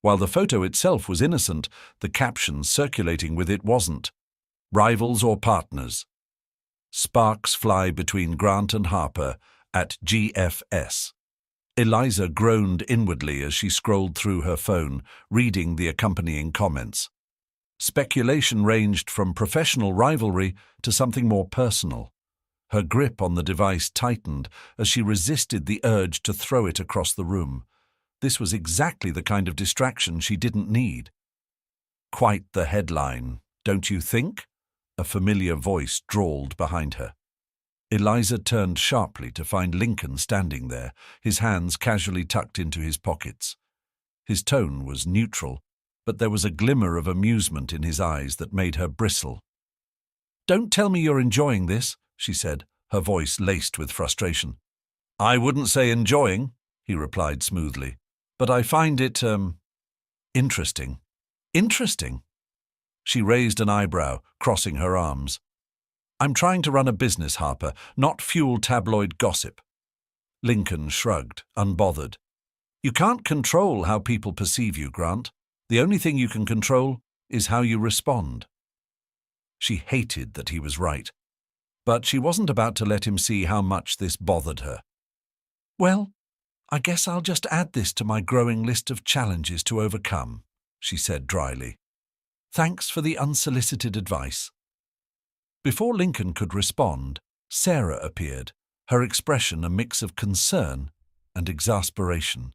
While the photo itself was innocent, the caption circulating with it wasn't. "Rivals or partners? Sparks fly between Grant and Harper at GFS." Eliza groaned inwardly as she scrolled through her phone, reading the accompanying comments. Speculation ranged from professional rivalry to something more personal. Her grip on the device tightened as she resisted the urge to throw it across the room. This was exactly the kind of distraction she didn't need. "Quite the headline, don't you think?" a familiar voice drawled behind her. Eliza turned sharply to find Lincoln standing there, his hands casually tucked into his pockets. His tone was neutral, but there was a glimmer of amusement in his eyes that made her bristle. "Don't tell me you're enjoying this," she said, her voice laced with frustration. "I wouldn't say enjoying," he replied smoothly, "but I find it, interesting." "Interesting?" She raised an eyebrow, crossing her arms. "I'm trying to run a business, Harper, not fuel tabloid gossip." Lincoln shrugged, unbothered. "You can't control how people perceive you, Grant. The only thing you can control is how you respond." She hated that he was right, but she wasn't about to let him see how much this bothered her. "Well, I guess I'll just add this to my growing list of challenges to overcome," she said dryly. "Thanks for the unsolicited advice." Before Lincoln could respond, Sarah appeared, her expression a mix of concern and exasperation.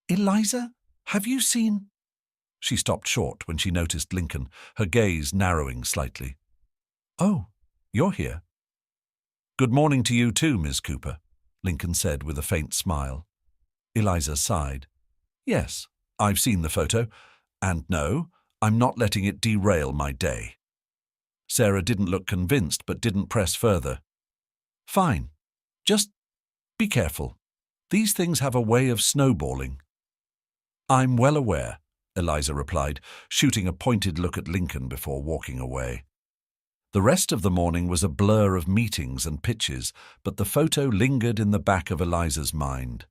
"Eliza, have you seen—" She stopped short when she noticed Lincoln, her gaze narrowing slightly. "Oh, you're here." "Good morning to you too, Miss Cooper," Lincoln said with a faint smile. Eliza sighed. "Yes, I've seen the photo, and no, I'm not letting it derail my day." Sarah didn't look convinced but didn't press further. "Fine. Just be careful. These things have a way of snowballing." "I'm well aware," Eliza replied, shooting a pointed look at Lincoln before walking away. The rest of the morning was a blur of meetings and pitches, but the photo lingered in the back of Eliza's mind.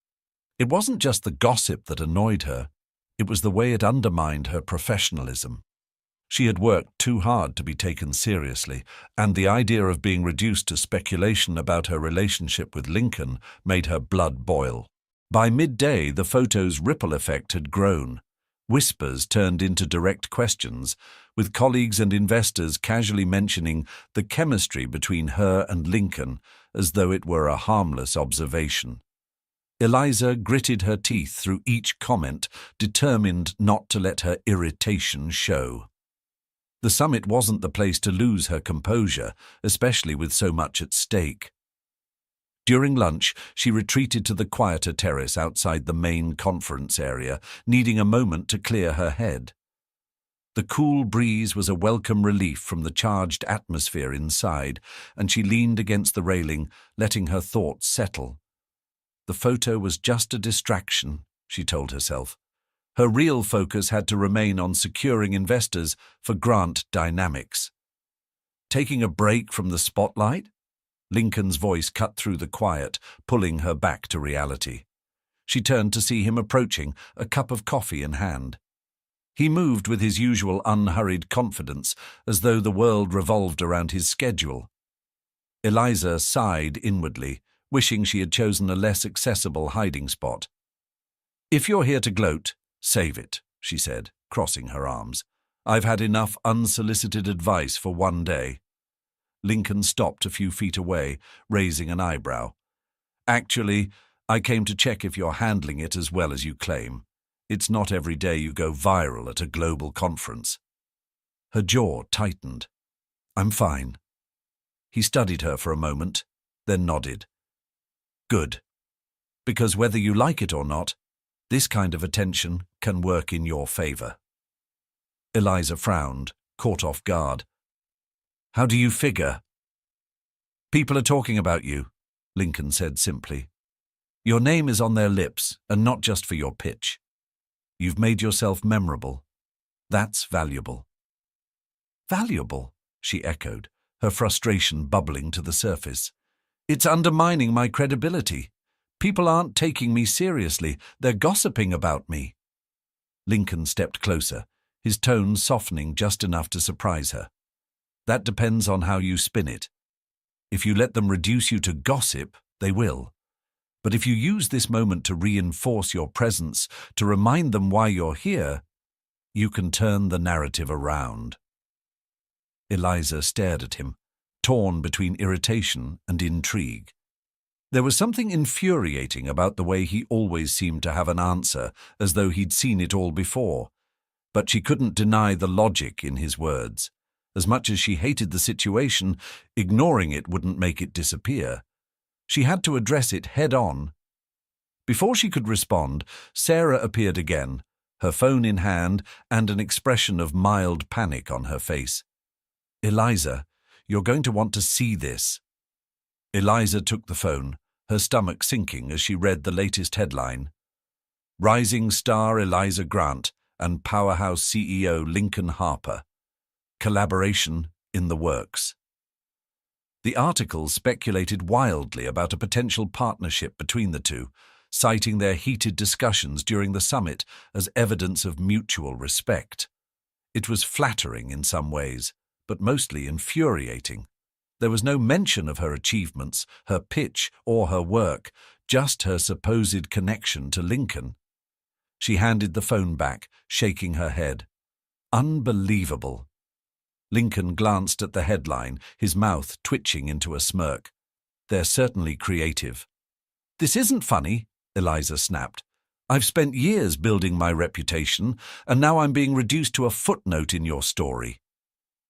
It wasn't just the gossip that annoyed her, it was the way it undermined her professionalism. She had worked too hard to be taken seriously, and the idea of being reduced to speculation about her relationship with Lincoln made her blood boil. By midday, the photo's ripple effect had grown. Whispers turned into direct questions, with colleagues and investors casually mentioning the chemistry between her and Lincoln as though it were a harmless observation. Eliza gritted her teeth through each comment, determined not to let her irritation show. The summit wasn't the place to lose her composure, especially with so much at stake. During lunch, she retreated to the quieter terrace outside the main conference area, needing a moment to clear her head. The cool breeze was a welcome relief from the charged atmosphere inside, and she leaned against the railing, letting her thoughts settle. The photo was just a distraction, she told herself. Her real focus had to remain on securing investors for Grant Dynamics. Taking a break from the spotlight? Lincoln's voice cut through the quiet, pulling her back to reality. She turned to see him approaching, a cup of coffee in hand. He moved with his usual unhurried confidence, as though the world revolved around his schedule. Eliza sighed inwardly, wishing she had chosen a less accessible hiding spot. "If you're here to gloat, save it," she said, crossing her arms. "I've had enough unsolicited advice for one day." Lincoln stopped a few feet away, raising an eyebrow. "Actually, I came to check if you're handling it as well as you claim. It's not every day you go viral at a global conference." Her jaw tightened. "I'm fine." He studied her for a moment, then nodded. "Good. Because whether you like it or not, this kind of attention can work in your favor." Eliza frowned, caught off guard. "How do you figure?" "People are talking about you," Lincoln said simply. "Your name is on their lips, and not just for your pitch. You've made yourself memorable. That's valuable." "Valuable?" she echoed, her frustration bubbling to the surface. "It's undermining my credibility. People aren't taking me seriously. They're gossiping about me." Lincoln stepped closer, his tone softening just enough to surprise her. "That depends on how you spin it. If you let them reduce you to gossip, they will. But if you use this moment to reinforce your presence, to remind them why you're here, you can turn the narrative around." Eliza stared at him, torn between irritation and intrigue. There was something infuriating about the way he always seemed to have an answer, as though he'd seen it all before. But she couldn't deny the logic in his words. As much as she hated the situation, ignoring it wouldn't make it disappear. She had to address it head-on. Before she could respond, Sarah appeared again, her phone in hand and an expression of mild panic on her face. "Eliza, you're going to want to see this." Eliza took the phone, her stomach sinking as she read the latest headline. "Rising star Eliza Grant and powerhouse CEO Lincoln Harper. Collaboration in the works." The article speculated wildly about a potential partnership between the two, citing their heated discussions during the summit as evidence of mutual respect. It was flattering in some ways, but mostly infuriating. There was no mention of her achievements, her pitch, or her work, just her supposed connection to Lincoln. She handed the phone back, shaking her head. Unbelievable. Lincoln glanced at the headline, his mouth twitching into a smirk. "They're certainly creative." "This isn't funny," Eliza snapped. "I've spent years building my reputation, and now I'm being reduced to a footnote in your story."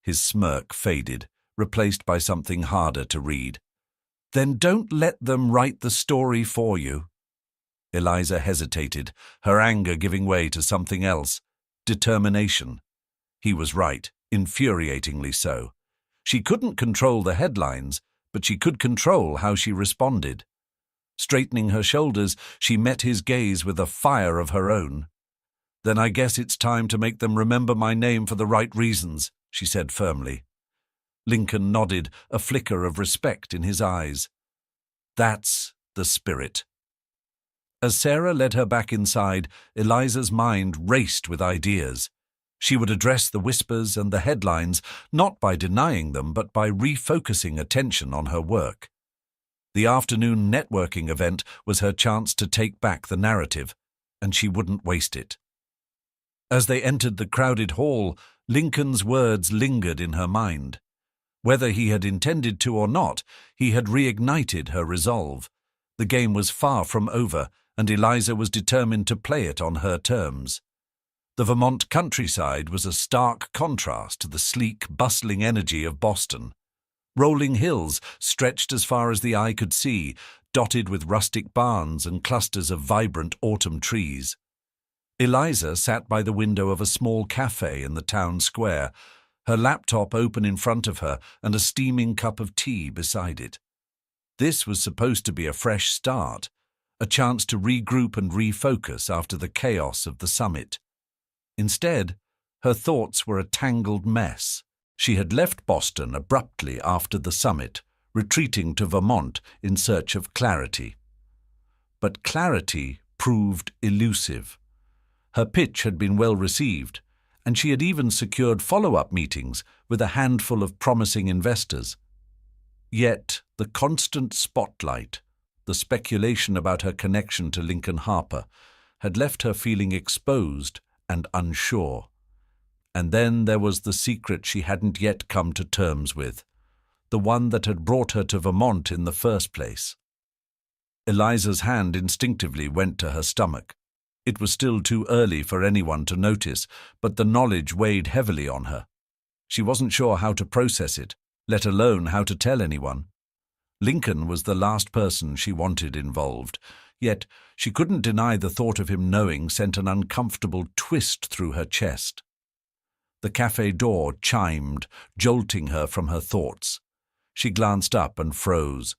His smirk faded, replaced by something harder to read. "Then don't let them write the story for you." Eliza hesitated, her anger giving way to something else. Determination. He was right, infuriatingly so. She couldn't control the headlines, but she could control how she responded. Straightening her shoulders, she met his gaze with a fire of her own. "Then I guess it's time to make them remember my name for the right reasons," she said firmly. Lincoln nodded, a flicker of respect in his eyes. "That's the spirit." As Sarah led her back inside, Eliza's mind raced with ideas. She would address the whispers and the headlines, not by denying them, but by refocusing attention on her work. The afternoon networking event was her chance to take back the narrative, and she wouldn't waste it. As they entered the crowded hall, Lincoln's words lingered in her mind. Whether he had intended to or not, he had reignited her resolve. The game was far from over, and Eliza was determined to play it on her terms. The Vermont countryside was a stark contrast to the sleek, bustling energy of Boston. Rolling hills stretched as far as the eye could see, dotted with rustic barns and clusters of vibrant autumn trees. Eliza sat by the window of a small cafe in the town square, her laptop open in front of her and a steaming cup of tea beside it. This was supposed to be a fresh start, a chance to regroup and refocus after the chaos of the summit. Instead, her thoughts were a tangled mess. She had left Boston abruptly after the summit, retreating to Vermont in search of clarity. But clarity proved elusive. Her pitch had been well received, and she had even secured follow-up meetings with a handful of promising investors. Yet the constant spotlight, the speculation about her connection to Lincoln Harper, had left her feeling exposed and unsure. And then there was the secret she hadn't yet come to terms with, the one that had brought her to Vermont in the first place. Eliza's hand instinctively went to her stomach. It was still too early for anyone to notice, but the knowledge weighed heavily on her. She wasn't sure how to process it, let alone how to tell anyone. Lincoln was the last person she wanted involved, yet she couldn't deny the thought of him knowing sent an uncomfortable twist through her chest. The cafe door chimed, jolting her from her thoughts. She glanced up and froze.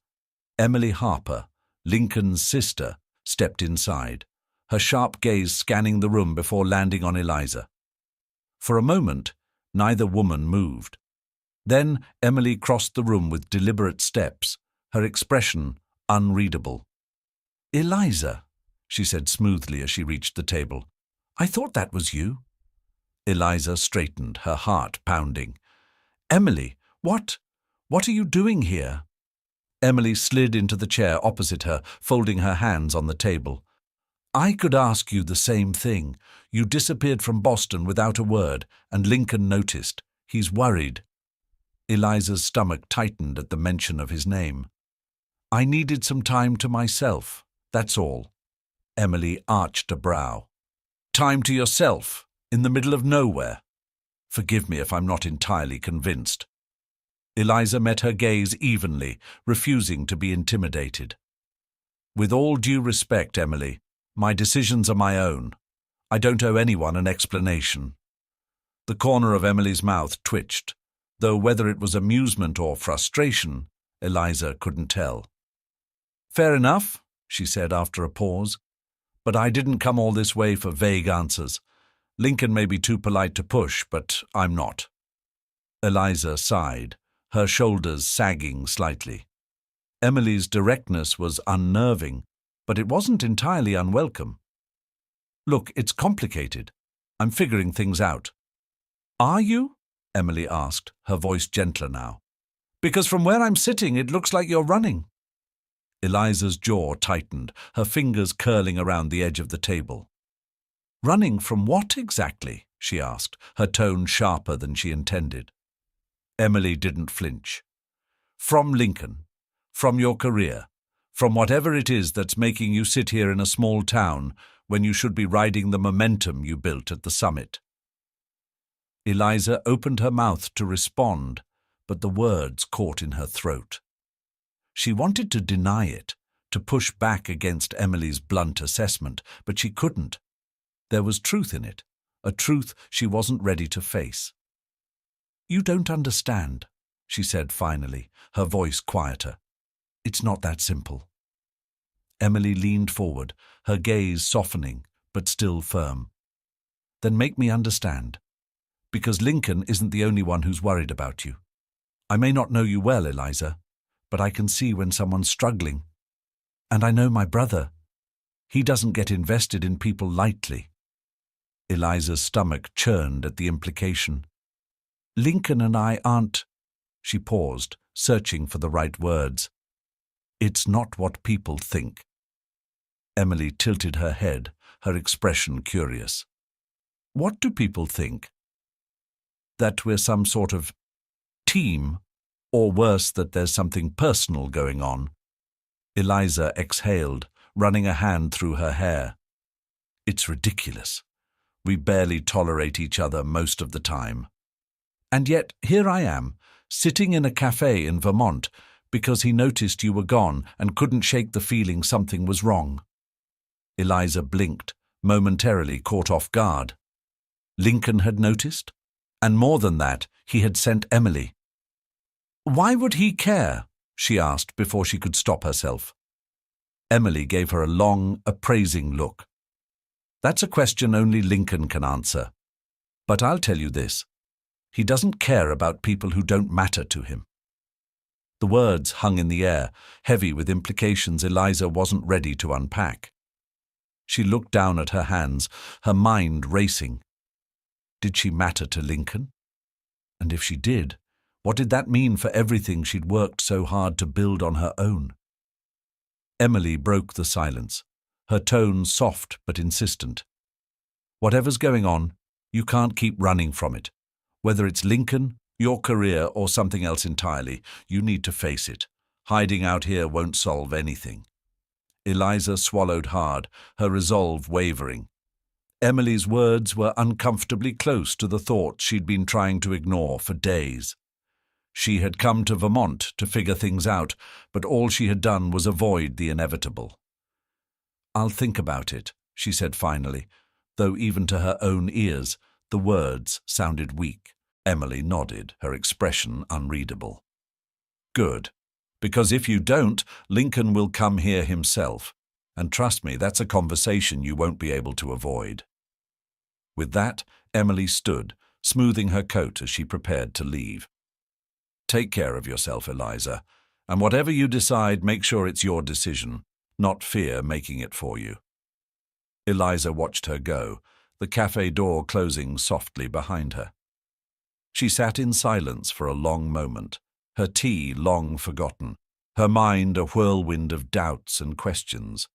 Emily Harper, Lincoln's sister, stepped inside, her sharp gaze scanning the room before landing on Eliza. For a moment, neither woman moved. Then Emily crossed the room with deliberate steps, her expression unreadable. "Eliza," she said smoothly as she reached the table. "I thought that was you." Eliza straightened, her heart pounding. "Emily, what are you doing here?" Emily slid into the chair opposite her, folding her hands on the table. I could ask you the same thing. You disappeared from Boston without a word, and Lincoln noticed. He's worried. Eliza's stomach tightened at the mention of his name. I needed some time to myself, that's all. Emily arched a brow. Time to yourself, in the middle of nowhere. Forgive me if I'm not entirely convinced. Eliza met her gaze evenly, refusing to be intimidated. With all due respect, Emily, my decisions are my own. I don't owe anyone an explanation. The corner of Emily's mouth twitched, though whether it was amusement or frustration, Eliza couldn't tell. Fair enough, she said after a pause. But I didn't come all this way for vague answers. Lincoln may be too polite to push, but I'm not. Eliza sighed, her shoulders sagging slightly. Emily's directness was unnerving, but it wasn't entirely unwelcome. Look, it's complicated. I'm figuring things out. Are you? Emily asked, her voice gentler now. Because from where I'm sitting, it looks like you're running. Eliza's jaw tightened, her fingers curling around the edge of the table. Running from what exactly? She asked, her tone sharper than she intended. Emily didn't flinch. From Lincoln, from your career, from whatever it is that's making you sit here in a small town when you should be riding the momentum you built at the summit. Eliza opened her mouth to respond, but the words caught in her throat. She wanted to deny it, to push back against Emily's blunt assessment, but she couldn't. There was truth in it, a truth she wasn't ready to face. You don't understand, she said finally, her voice quieter. It's not that simple. Emily leaned forward, her gaze softening, but still firm. Then make me understand. Because Lincoln isn't the only one who's worried about you. I may not know you well, Eliza, but I can see when someone's struggling. And I know my brother. He doesn't get invested in people lightly. Eliza's stomach churned at the implication. Lincoln and I aren't... She paused, searching for the right words. It's not what people think. Emily tilted her head, her expression curious. What do people think? That we're some sort of team, or worse, that there's something personal going on. Eliza exhaled, running a hand through her hair. It's ridiculous. We barely tolerate each other most of the time. And yet, here I am, sitting in a cafe in Vermont, because he noticed you were gone and couldn't shake the feeling something was wrong. Eliza blinked, momentarily caught off guard. Lincoln had noticed? And more than that, he had sent Emily. Why would he care? She asked before she could stop herself. Emily gave her a long, appraising look. That's a question only Lincoln can answer. But I'll tell you this. He doesn't care about people who don't matter to him. The words hung in the air, heavy with implications Eliza wasn't ready to unpack. She looked down at her hands, her mind racing. Did she matter to Lincoln? And if she did, what did that mean for everything she'd worked so hard to build on her own? Emily broke the silence, her tone soft but insistent. Whatever's going on, you can't keep running from it. Whether it's Lincoln, your career, or something else entirely, you need to face it. Hiding out here won't solve anything. Eliza swallowed hard, her resolve wavering. Emily's words were uncomfortably close to the thoughts she'd been trying to ignore for days. She had come to Vermont to figure things out, but all she had done was avoid the inevitable. I'll think about it, she said finally, though even to her own ears, the words sounded weak. Emily nodded, her expression unreadable. Good, because if you don't, Lincoln will come here himself, and trust me, that's a conversation you won't be able to avoid. With that, Emily stood, smoothing her coat as she prepared to leave. Take care of yourself, Eliza, and whatever you decide, make sure it's your decision, not fear making it for you. Eliza watched her go, the cafe door closing softly behind her. She sat in silence for a long moment, her tea long forgotten, her mind a whirlwind of doubts and questions.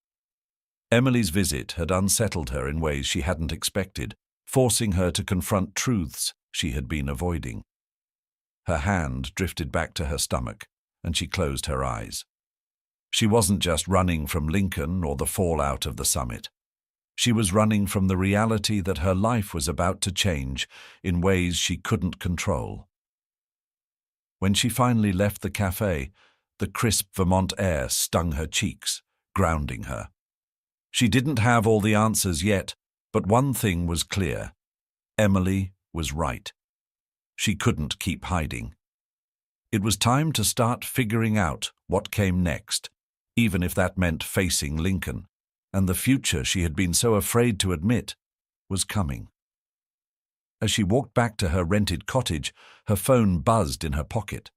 Emily's visit had unsettled her in ways she hadn't expected, forcing her to confront truths she had been avoiding. Her hand drifted back to her stomach, and she closed her eyes. She wasn't just running from Lincoln or the fallout of the summit. She was running from the reality that her life was about to change in ways she couldn't control. When she finally left the cafe, the crisp Vermont air stung her cheeks, grounding her. She didn't have all the answers yet, but one thing was clear. Emily was right. She couldn't keep hiding. It was time to start figuring out what came next, even if that meant facing Lincoln, and the future she had been so afraid to admit was coming. As she walked back to her rented cottage, her phone buzzed in her pocket.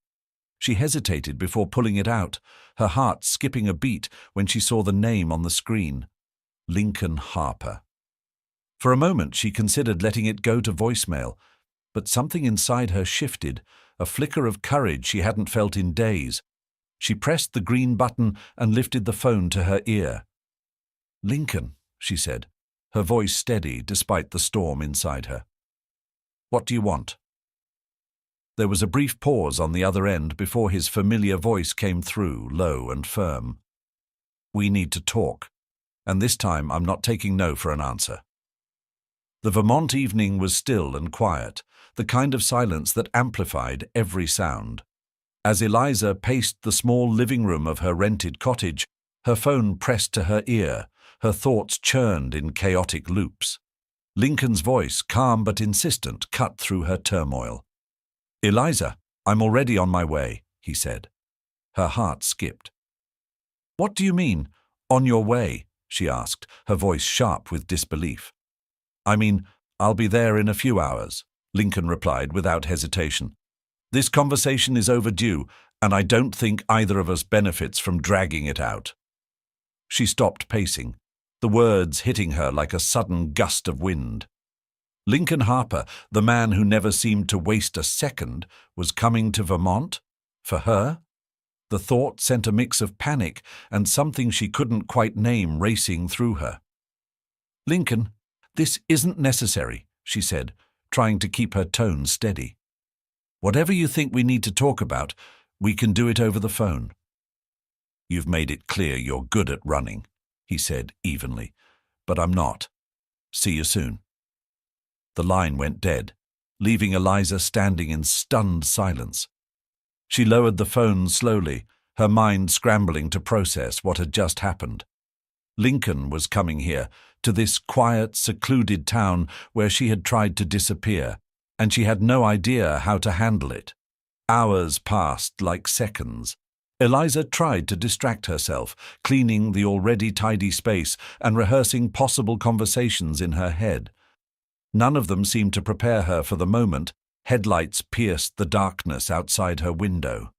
She hesitated before pulling it out, her heart skipping a beat when she saw the name on the screen. Lincoln Harper. For a moment she considered letting it go to voicemail, but something inside her shifted, a flicker of courage she hadn't felt in days. She pressed the green button and lifted the phone to her ear. "Lincoln," she said, her voice steady despite the storm inside her. "What do you want?" There was a brief pause on the other end before his familiar voice came through, low and firm. "We need to talk. And this time I'm not taking no for an answer." The Vermont evening was still and quiet, the kind of silence that amplified every sound. As Eliza paced the small living room of her rented cottage, her phone pressed to her ear, her thoughts churned in chaotic loops. Lincoln's voice, calm but insistent, cut through her turmoil. "Eliza, I'm already on my way," he said. Her heart skipped. "What do you mean, on your way?" she asked, her voice sharp with disbelief. "I mean, I'll be there in a few hours," Lincoln replied without hesitation. "This conversation is overdue, and I don't think either of us benefits from dragging it out." She stopped pacing, the words hitting her like a sudden gust of wind. Lincoln Harper, the man who never seemed to waste a second, was coming to Vermont? For her? The thought sent a mix of panic and something she couldn't quite name racing through her. "Lincoln, this isn't necessary," she said, trying to keep her tone steady. "Whatever you think we need to talk about, we can do it over the phone." "You've made it clear you're good at running," he said evenly, "but I'm not. See you soon." The line went dead, leaving Eliza standing in stunned silence. She lowered the phone slowly, her mind scrambling to process what had just happened. Lincoln was coming here, to this quiet, secluded town where she had tried to disappear, and she had no idea how to handle it. Hours passed like seconds. Eliza tried to distract herself, cleaning the already tidy space and rehearsing possible conversations in her head. None of them seemed to prepare her for the moment. Headlights pierced the darkness outside her window.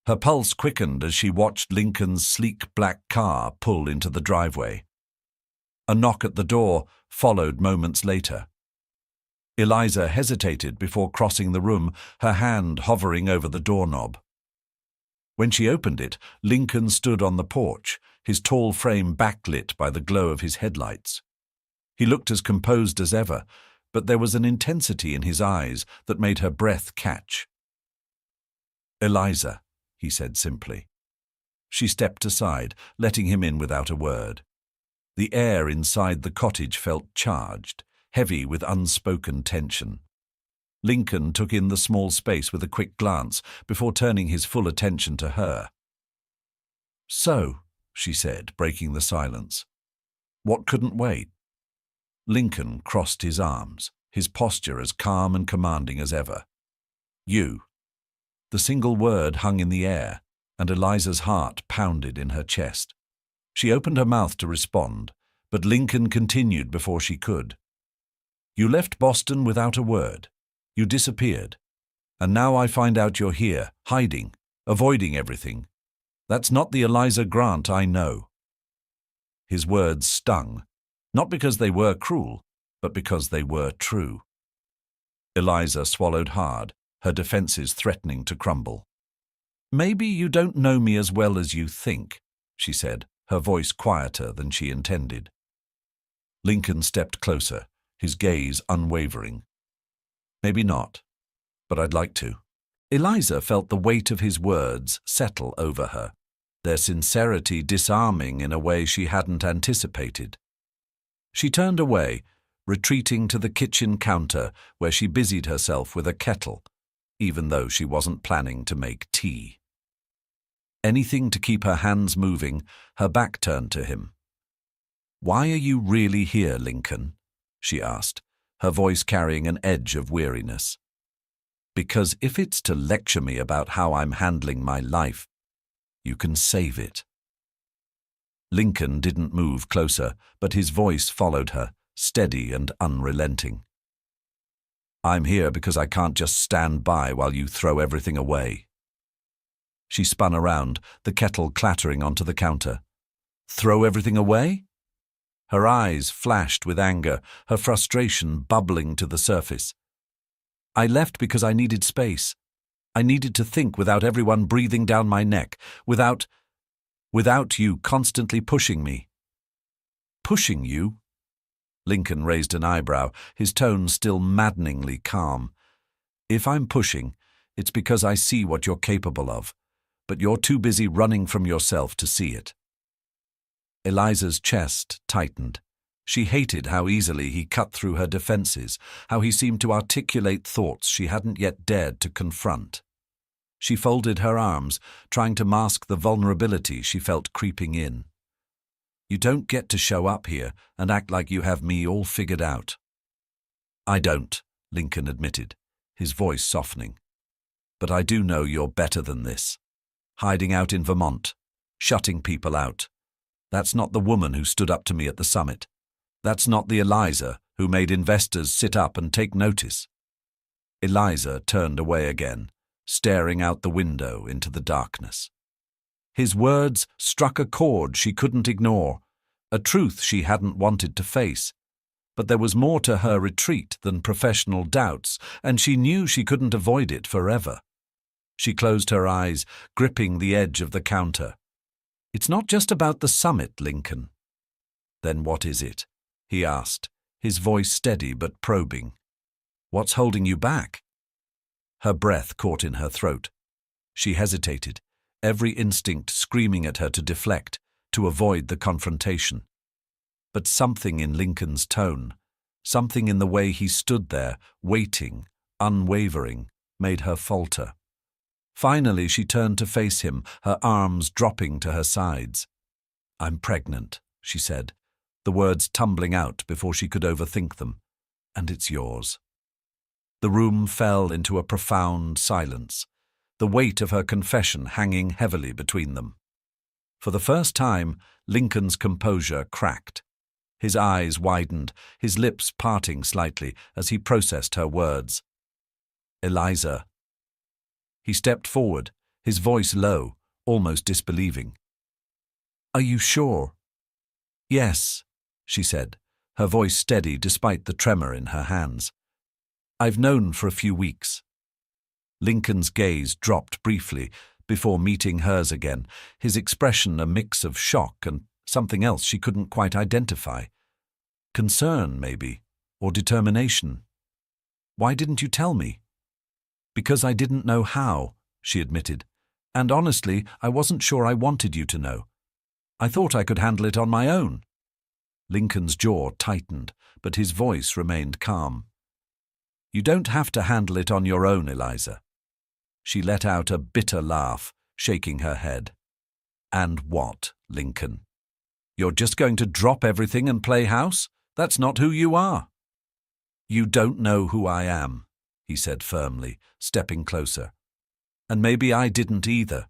Her pulse quickened as she watched Lincoln's sleek black car pull into the driveway. A knock at the door followed moments later. Eliza hesitated before crossing the room, her hand hovering over the doorknob. When she opened it, Lincoln stood on the porch, his tall frame backlit by the glow of his headlights. He looked as composed as ever, but there was an intensity in his eyes that made her breath catch. "Eliza," he said simply. She stepped aside, letting him in without a word. The air inside the cottage felt charged, heavy with unspoken tension. Lincoln took in the small space with a quick glance before turning his full attention to her. "So," she said, breaking the silence, "what couldn't wait?" Lincoln crossed his arms, his posture as calm and commanding as ever. "You." The single word hung in the air, and Eliza's heart pounded in her chest. She opened her mouth to respond, but Lincoln continued before she could. "You left Boston without a word. You disappeared. And now I find out you're here, hiding, avoiding everything. That's not the Eliza Grant I know." His words stung, not because they were cruel, but because they were true. Eliza swallowed hard, her defenses threatening to crumble. Maybe you don't know me as well as you think, she said, her voice quieter than she intended. Lincoln stepped closer, his gaze unwavering. Maybe not, but I'd like to. Eliza felt the weight of his words settle over her, their sincerity disarming in a way she hadn't anticipated. She turned away, retreating to the kitchen counter where she busied herself with a kettle, even though she wasn't planning to make tea. Anything to keep her hands moving, her back turned to him. "Why are you really here, Lincoln?" she asked, her voice carrying an edge of weariness. "Because if it's to lecture me about how I'm handling my life, you can save it." Lincoln didn't move closer, but his voice followed her, steady and unrelenting. "I'm here because I can't just stand by while you throw everything away." She spun around, the kettle clattering onto the counter. "Throw everything away?" Her eyes flashed with anger, her frustration bubbling to the surface. "I left because I needed space. I needed to think without everyone breathing down my neck, without you constantly pushing me." "Pushing you?" Lincoln raised an eyebrow, his tone still maddeningly calm. "If I'm pushing, it's because I see what you're capable of, but you're too busy running from yourself to see it." Eliza's chest tightened. She hated how easily he cut through her defenses, how he seemed to articulate thoughts she hadn't yet dared to confront. She folded her arms, trying to mask the vulnerability she felt creeping in. "You don't get to show up here and act like you have me all figured out." "I don't," Lincoln admitted, his voice softening. "But I do know you're better than this. Hiding out in Vermont, shutting people out. That's not the woman who stood up to me at the summit. That's not the Eliza who made investors sit up and take notice." Eliza turned away again, staring out the window into the darkness. His words struck a chord she couldn't ignore, a truth she hadn't wanted to face. But there was more to her retreat than professional doubts, and she knew she couldn't avoid it forever. She closed her eyes, gripping the edge of the counter. "It's not just about the summit, Lincoln." "Then what is it?" he asked, his voice steady but probing. "What's holding you back?" Her breath caught in her throat. She hesitated, every instinct screaming at her to deflect, to avoid the confrontation. But something in Lincoln's tone, something in the way he stood there, waiting, unwavering, made her falter. Finally, she turned to face him, her arms dropping to her sides. "I'm pregnant," she said, the words tumbling out before she could overthink them. "And it's yours." The room fell into a profound silence, the weight of her confession hanging heavily between them. For the first time, Lincoln's composure cracked. His eyes widened, his lips parting slightly as he processed her words. "Eliza." He stepped forward, his voice low, almost disbelieving. "Are you sure?" "Yes," she said, her voice steady despite the tremor in her hands. "I've known for a few weeks." Lincoln's gaze dropped briefly before meeting hers again, his expression a mix of shock and something else she couldn't quite identify. Concern, maybe, or determination. "Why didn't you tell me?" "Because I didn't know how," she admitted. "And honestly, I wasn't sure I wanted you to know. I thought I could handle it on my own." Lincoln's jaw tightened, but his voice remained calm. "You don't have to handle it on your own, Eliza." She let out a bitter laugh, shaking her head. "And what, Lincoln? You're just going to drop everything and play house? That's not who you are." "You don't know who I am," he said firmly, stepping closer. "And maybe I didn't either.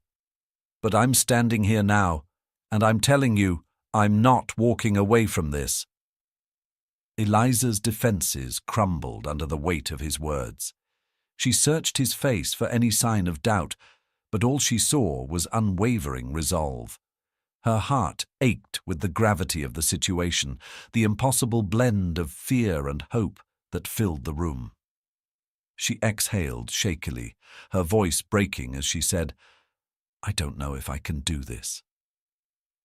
But I'm standing here now, and I'm telling you, I'm not walking away from this." Eliza's defenses crumbled under the weight of his words. She searched his face for any sign of doubt, but all she saw was unwavering resolve. Her heart ached with the gravity of the situation, the impossible blend of fear and hope that filled the room. She exhaled shakily, her voice breaking as she said, I don't know if I can do this.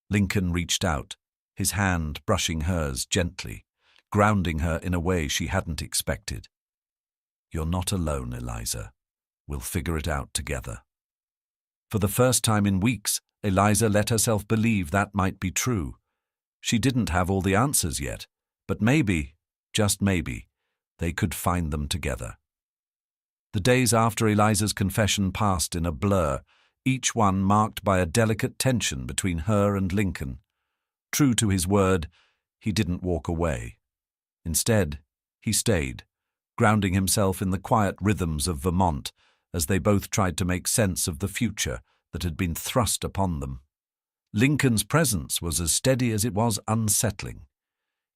Lincoln reached out, his hand brushing hers gently, grounding her in a way she hadn't expected. You're not alone, Eliza. We'll figure it out together. For the first time in weeks, Eliza let herself believe that might be true. She didn't have all the answers yet, but maybe, just maybe, they could find them together. The days after Eliza's confession passed in a blur, each one marked by a delicate tension between her and Lincoln. True to his word, he didn't walk away. Instead, he stayed, grounding himself in the quiet rhythms of Vermont as they both tried to make sense of the future that had been thrust upon them. Lincoln's presence was as steady as it was unsettling.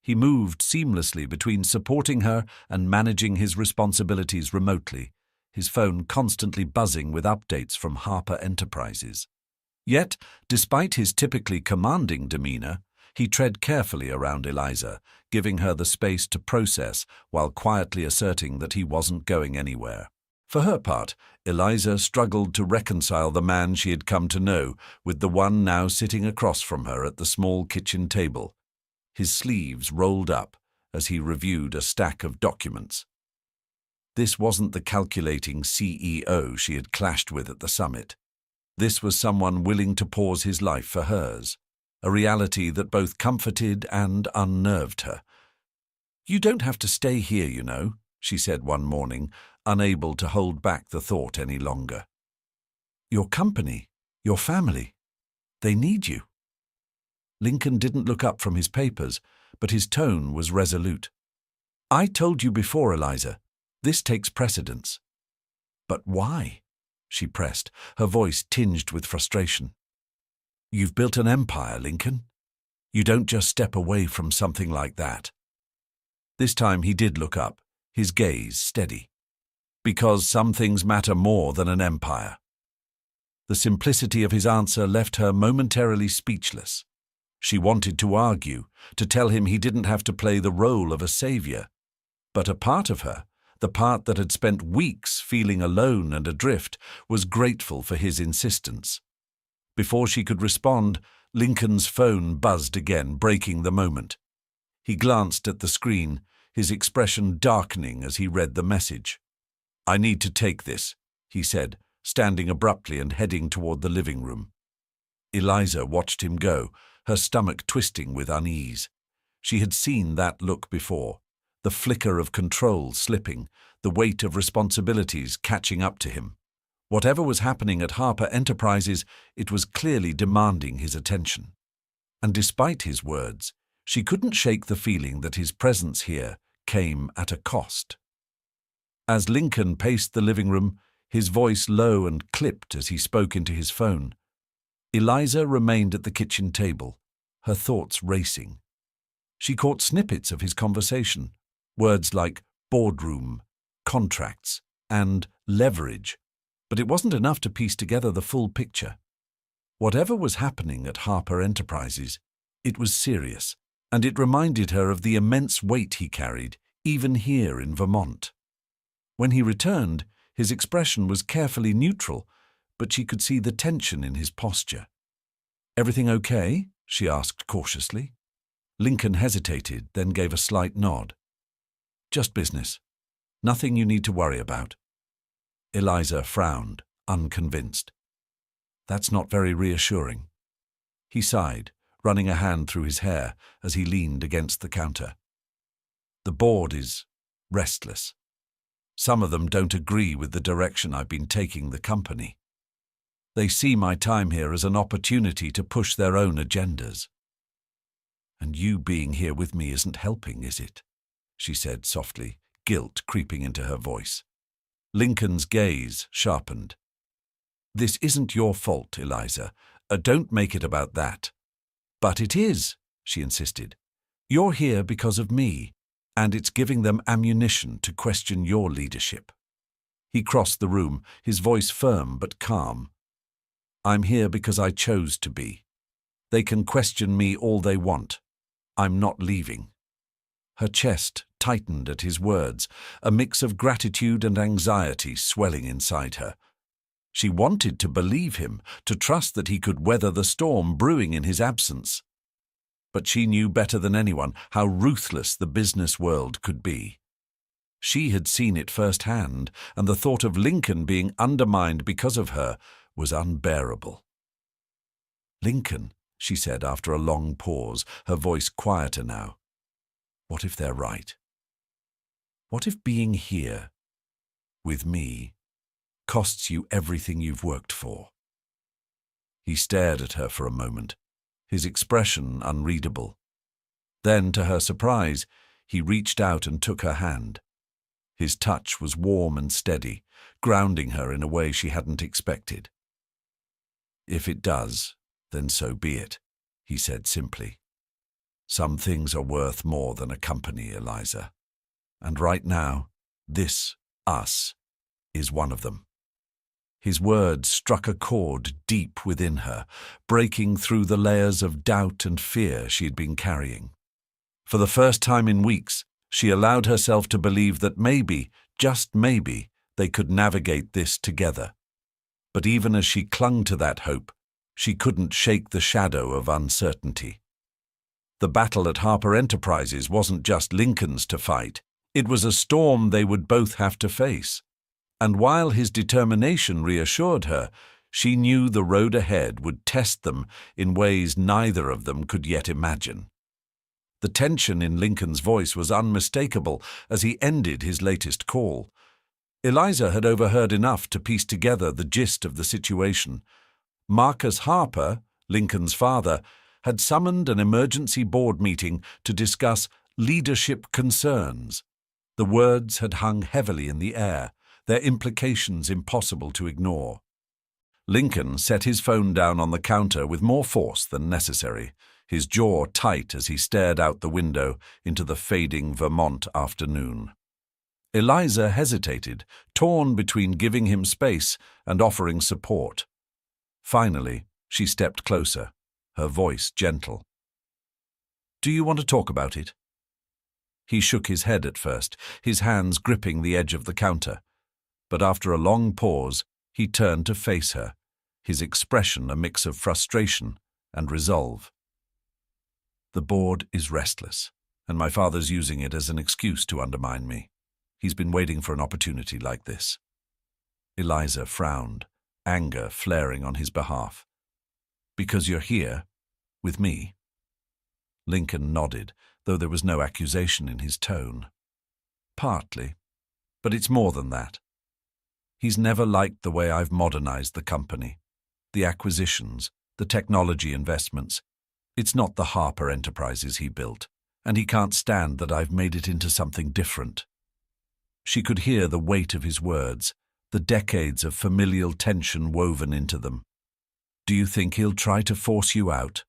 He moved seamlessly between supporting her and managing his responsibilities remotely, his phone constantly buzzing with updates from Harper Enterprises. Yet, despite his typically commanding demeanor, he tread carefully around Eliza, giving her the space to process while quietly asserting that he wasn't going anywhere. For her part, Eliza struggled to reconcile the man she had come to know with the one now sitting across from her at the small kitchen table, his sleeves rolled up as he reviewed a stack of documents. This wasn't the calculating CEO she had clashed with at the summit. This was someone willing to pause his life for hers, a reality that both comforted and unnerved her. "You don't have to stay here, you know," she said one morning, unable to hold back the thought any longer. "Your company, your family, they need you." Lincoln didn't look up from his papers, but his tone was resolute. "I told you before, Eliza, this takes precedence." "But why?" she pressed, her voice tinged with frustration. "You've built an empire, Lincoln. You don't just step away from something like that." This time he did look up, his gaze steady. "Because some things matter more than an empire." The simplicity of his answer left her momentarily speechless. She wanted to argue, to tell him he didn't have to play the role of a savior. But a part of her, the part that had spent weeks feeling alone and adrift, was grateful for his insistence. Before she could respond, Lincoln's phone buzzed again, breaking the moment. He glanced at the screen, his expression darkening as he read the message. "I need to take this," he said, standing abruptly and heading toward the living room. Eliza watched him go, her stomach twisting with unease. She had seen that look before, the flicker of control slipping, the weight of responsibilities catching up to him. Whatever was happening at Harper Enterprises, it was clearly demanding his attention. And despite his words, she couldn't shake the feeling that his presence here came at a cost. As Lincoln paced the living room, his voice low and clipped as he spoke into his phone, Eliza remained at the kitchen table, her thoughts racing. She caught snippets of his conversation, words like boardroom, contracts, and leverage, but it wasn't enough to piece together the full picture. Whatever was happening at Harper Enterprises, it was serious, and it reminded her of the immense weight he carried, even here in Vermont. When he returned, his expression was carefully neutral, but she could see the tension in his posture. "Everything okay?" she asked cautiously. Lincoln hesitated, then gave a slight nod. "Just business. Nothing you need to worry about." Eliza frowned, unconvinced. "That's not very reassuring." He sighed, running a hand through his hair as he leaned against the counter. "The board is restless. Some of them don't agree with the direction I've been taking the company. They see my time here as an opportunity to push their own agendas." "And you being here with me isn't helping, is it?" she said softly, guilt creeping into her voice. Lincoln's gaze sharpened. "This isn't your fault, Eliza. Don't make it about that." "But it is," she insisted. "You're here because of me, and it's giving them ammunition to question your leadership." He crossed the room, his voice firm but calm. "I'm here because I chose to be. They can question me all they want. I'm not leaving." Her chest tightened at his words, a mix of gratitude and anxiety swelling inside her. She wanted to believe him, to trust that he could weather the storm brewing in his absence. But she knew better than anyone how ruthless the business world could be. She had seen it firsthand, and the thought of Lincoln being undermined because of her was unbearable. "Lincoln," she said after a long pause, her voice quieter now. "What if they're right? What if being here, with me, costs you everything you've worked for?" He stared at her for a moment, his expression unreadable. Then, to her surprise, he reached out and took her hand. His touch was warm and steady, grounding her in a way she hadn't expected. "If it does, then so be it," he said simply. "Some things are worth more than a company, Eliza. And right now, this, us, is one of them." His words struck a chord deep within her, breaking through the layers of doubt and fear she had been carrying. For the first time in weeks, she allowed herself to believe that maybe, just maybe, they could navigate this together. But even as she clung to that hope, she couldn't shake the shadow of uncertainty. The battle at Harper Enterprises wasn't just Lincoln's to fight. It was a storm they would both have to face. And while his determination reassured her, she knew the road ahead would test them in ways neither of them could yet imagine. The tension in Lincoln's voice was unmistakable as he ended his latest call. Eliza had overheard enough to piece together the gist of the situation. Marcus Harper, Lincoln's father, had summoned an emergency board meeting to discuss leadership concerns. The words had hung heavily in the air, their implications impossible to ignore. Lincoln set his phone down on the counter with more force than necessary, his jaw tight as he stared out the window into the fading Vermont afternoon. Eliza hesitated, torn between giving him space and offering support. Finally, she stepped closer, her voice gentle. "Do you want to talk about it?" He shook his head at first, his hands gripping the edge of the counter. But after a long pause, he turned to face her, his expression a mix of frustration and resolve. "The board is restless, and my father's using it as an excuse to undermine me. He's been waiting for an opportunity like this." Eliza frowned, anger flaring on his behalf. "Because you're here, with me?" Lincoln nodded, though there was no accusation in his tone. "Partly, but it's more than that. He's never liked the way I've modernized the company, the acquisitions, the technology investments. It's not the Harper Enterprises he built, and he can't stand that I've made it into something different." She could hear the weight of his words, the decades of familial tension woven into them. "Do you think he'll try to force you out?"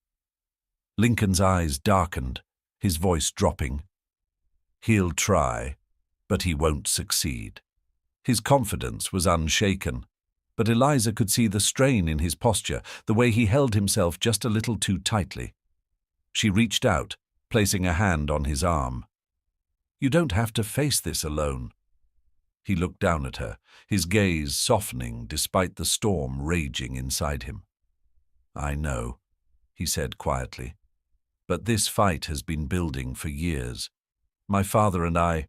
Lincoln's eyes darkened, his voice dropping. "He'll try, but he won't succeed." His confidence was unshaken, but Eliza could see the strain in his posture, the way he held himself just a little too tightly. She reached out, placing a hand on his arm. "You don't have to face this alone." He looked down at her, his gaze softening despite the storm raging inside him. "I know," he said quietly, "but this fight has been building for years. My father and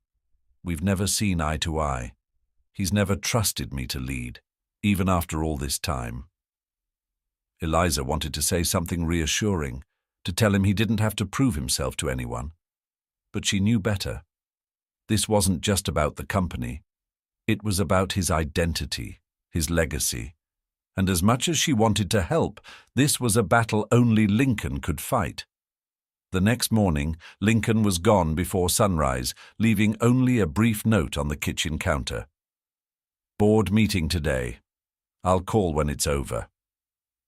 we've never seen eye to eye. He's never trusted me to lead, even after all this time." Eliza wanted to say something reassuring, to tell him he didn't have to prove himself to anyone. But she knew better. This wasn't just about the company. It was about his identity, his legacy. And as much as she wanted to help, this was a battle only Lincoln could fight. The next morning, Lincoln was gone before sunrise, leaving only a brief note on the kitchen counter. "Board meeting today. I'll call when it's over."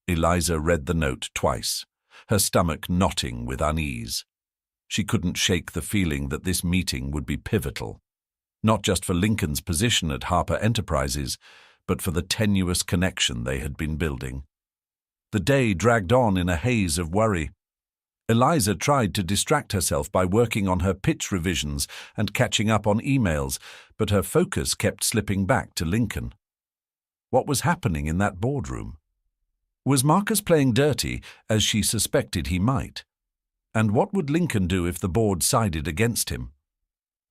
Eliza read the note twice, her stomach knotting with unease. She couldn't shake the feeling that this meeting would be pivotal, not just for Lincoln's position at Harper Enterprises, but for the tenuous connection they had been building. The day dragged on in a haze of worry. Eliza tried to distract herself by working on her pitch revisions and catching up on emails, but her focus kept slipping back to Lincoln. What was happening in that boardroom? Was Marcus playing dirty, as she suspected he might? And what would Lincoln do if the board sided against him?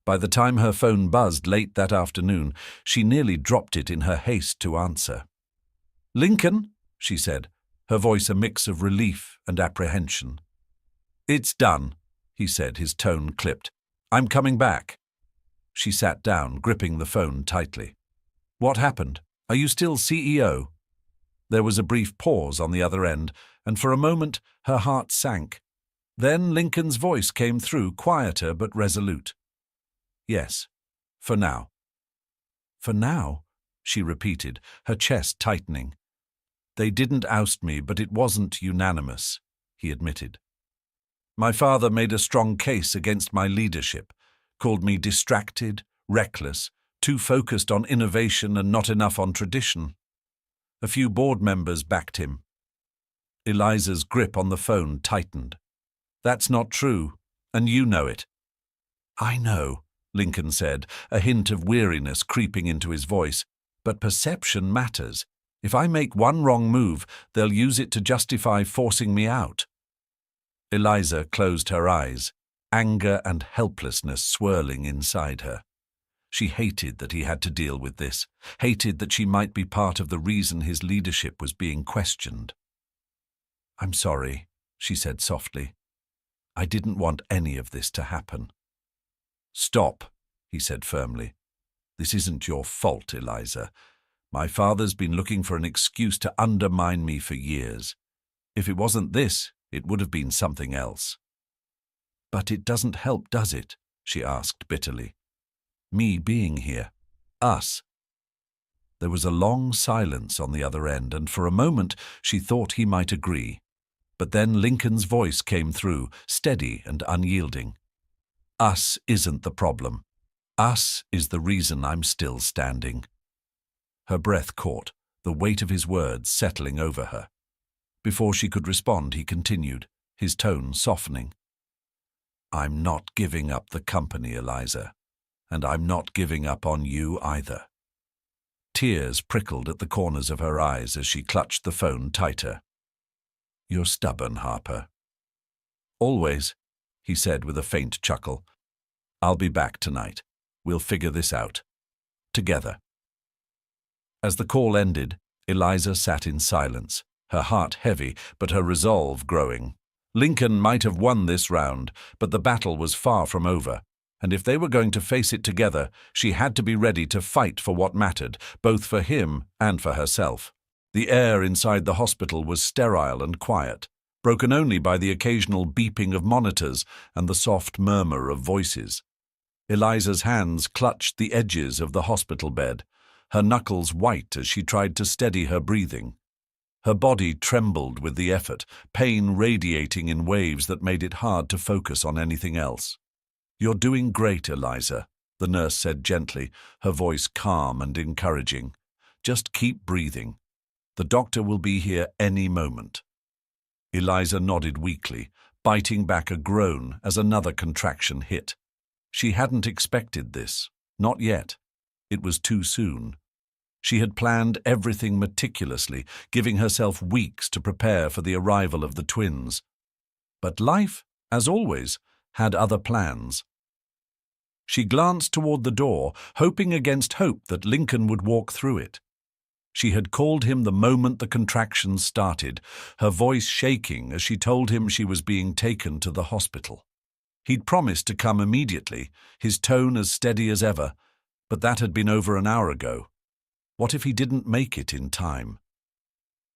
By the time her phone buzzed late that afternoon, she nearly dropped it in her haste to answer. "Lincoln," she said, her voice a mix of relief and apprehension. "It's done," he said, his tone clipped. "I'm coming back." She sat down, gripping the phone tightly. "What happened? Are you still CEO?" There was a brief pause on the other end, and for a moment her heart sank. Then Lincoln's voice came through, quieter but resolute. "Yes, for now." "For now?" she repeated, her chest tightening. "They didn't oust me, but it wasn't unanimous," he admitted. "My father made a strong case against my leadership, called me distracted, reckless, too focused on innovation and not enough on tradition. A few board members backed him." Eliza's grip on the phone tightened. "That's not true, and you know it." "I know," Lincoln said, a hint of weariness creeping into his voice, "but perception matters. If I make one wrong move, they'll use it to justify forcing me out." Eliza closed her eyes, anger and helplessness swirling inside her. She hated that he had to deal with this, hated that she might be part of the reason his leadership was being questioned. "I'm sorry," she said softly. "I didn't want any of this to happen." "Stop," he said firmly. "This isn't your fault, Eliza. My father's been looking for an excuse to undermine me for years. If it wasn't this, it would have been something else." "But it doesn't help, does it?" she asked bitterly. "Me being here. Us." There was a long silence on the other end, and for a moment she thought he might agree. But then Lincoln's voice came through, steady and unyielding. "Us isn't the problem. Us is the reason I'm still standing." Her breath caught, the weight of his words settling over her. Before she could respond, he continued, his tone softening. "I'm not giving up the company, Eliza, and I'm not giving up on you either." Tears prickled at the corners of her eyes as she clutched the phone tighter. "You're stubborn, Harper." "Always," he said with a faint chuckle. "I'll be back tonight. We'll figure this out. Together." As the call ended, Eliza sat in silence, her heart heavy, but her resolve growing. Lincoln might have won this round, but the battle was far from over, and if they were going to face it together, she had to be ready to fight for what mattered, both for him and for herself. The air inside the hospital was sterile and quiet, broken only by the occasional beeping of monitors and the soft murmur of voices. Eliza's hands clutched the edges of the hospital bed, her knuckles white as she tried to steady her breathing. Her body trembled with the effort, pain radiating in waves that made it hard to focus on anything else. "You're doing great, Eliza," the nurse said gently, her voice calm and encouraging. "Just keep breathing. The doctor will be here any moment." Eliza nodded weakly, biting back a groan as another contraction hit. She hadn't expected this, not yet. It was too soon. She had planned everything meticulously, giving herself weeks to prepare for the arrival of the twins. But life, as always, had other plans. She glanced toward the door, hoping against hope that Lincoln would walk through it. She had called him the moment the contractions started, her voice shaking as she told him she was being taken to the hospital. He'd promised to come immediately, his tone as steady as ever, but that had been over an hour ago. What if he didn't make it in time?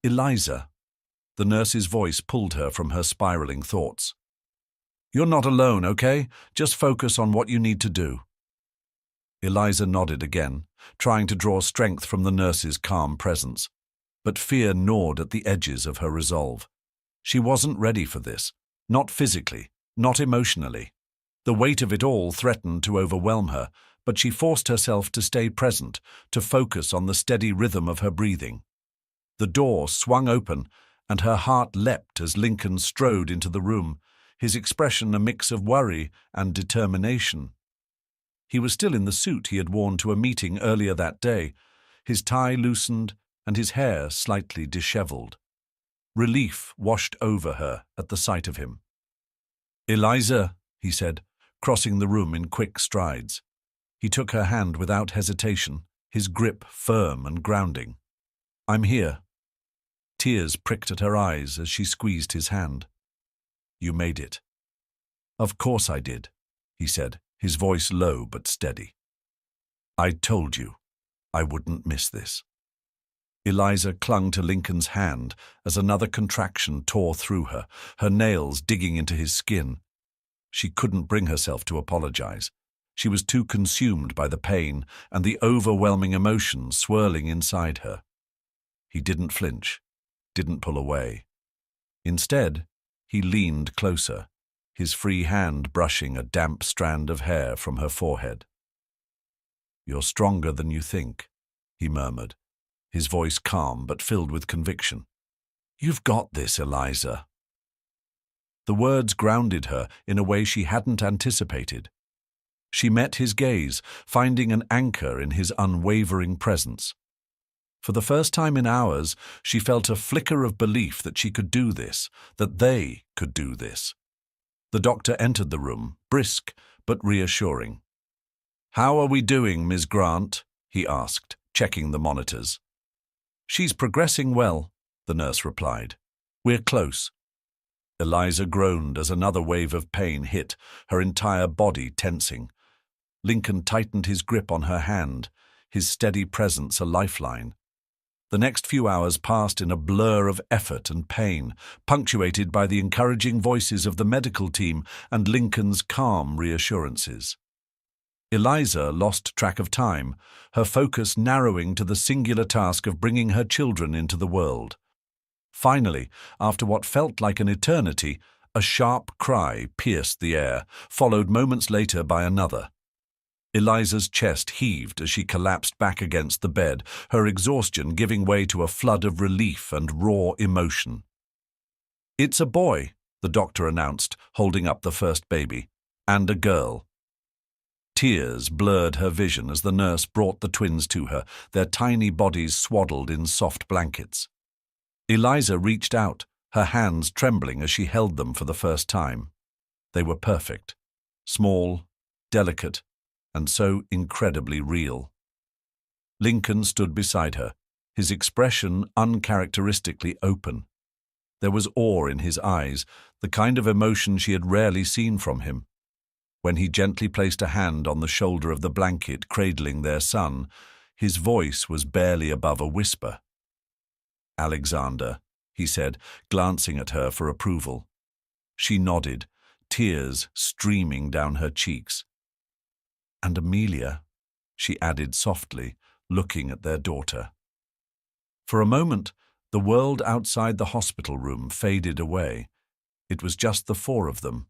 "Eliza," the nurse's voice pulled her from her spiraling thoughts. "You're not alone, okay? Just focus on what you need to do." Eliza nodded again, trying to draw strength from the nurse's calm presence. But fear gnawed at the edges of her resolve. She wasn't ready for this, not physically, not emotionally. The weight of it all threatened to overwhelm her, but she forced herself to stay present, to focus on the steady rhythm of her breathing. The door swung open, and her heart leapt as Lincoln strode into the room, his expression a mix of worry and determination. He was still in the suit he had worn to a meeting earlier that day, his tie loosened, and his hair slightly disheveled. Relief washed over her at the sight of him. "Eliza," he said, crossing the room in quick strides. He took her hand without hesitation, his grip firm and grounding. "I'm here." Tears pricked at her eyes as she squeezed his hand. "You made it." "Of course I did," he said, his voice low but steady. "I told you I wouldn't miss this." Eliza clung to Lincoln's hand as another contraction tore through her, her nails digging into his skin. She couldn't bring herself to apologize. She was too consumed by the pain and the overwhelming emotions swirling inside her. He didn't flinch, didn't pull away. Instead, he leaned closer, his free hand brushing a damp strand of hair from her forehead. "You're stronger than you think," he murmured, his voice calm but filled with conviction. "You've got this, Eliza." The words grounded her in a way she hadn't anticipated. She met his gaze, finding an anchor in his unwavering presence. For the first time in hours, she felt a flicker of belief that she could do this, that they could do this. The doctor entered the room, brisk but reassuring. "How are we doing, Ms. Grant?" he asked, checking the monitors. "She's progressing well," the nurse replied. "We're close." Eliza groaned as another wave of pain hit, her entire body tensing. Lincoln tightened his grip on her hand, his steady presence a lifeline. The next few hours passed in a blur of effort and pain, punctuated by the encouraging voices of the medical team and Lincoln's calm reassurances. Eliza lost track of time, her focus narrowing to the singular task of bringing her children into the world. Finally, after what felt like an eternity, a sharp cry pierced the air, followed moments later by another. Eliza's chest heaved as she collapsed back against the bed, her exhaustion giving way to a flood of relief and raw emotion. "It's a boy," the doctor announced, holding up the first baby, "and a girl." Tears blurred her vision as the nurse brought the twins to her, their tiny bodies swaddled in soft blankets. Eliza reached out, her hands trembling as she held them for the first time. They were perfect, small, delicate, and so incredibly real. Lincoln stood beside her, his expression uncharacteristically open. There was awe in his eyes, the kind of emotion she had rarely seen from him. When he gently placed a hand on the shoulder of the blanket cradling their son, his voice was barely above a whisper. "Alexander," he said, glancing at her for approval. She nodded, tears streaming down her cheeks. "And Amelia," she added softly, looking at their daughter. For a moment, the world outside the hospital room faded away. It was just the four of them,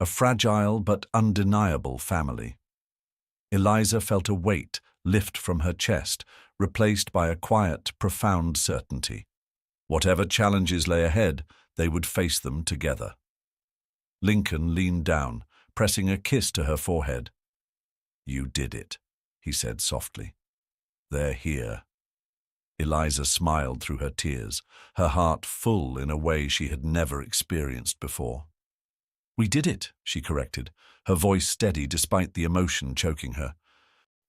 a fragile but undeniable family. Eliza felt a weight lift from her chest, replaced by a quiet, profound certainty. Whatever challenges lay ahead, they would face them together. Lincoln leaned down, pressing a kiss to her forehead. "You did it," he said softly. "They're here." Eliza smiled through her tears, her heart full in a way she had never experienced before. "We did it," she corrected, her voice steady despite the emotion choking her.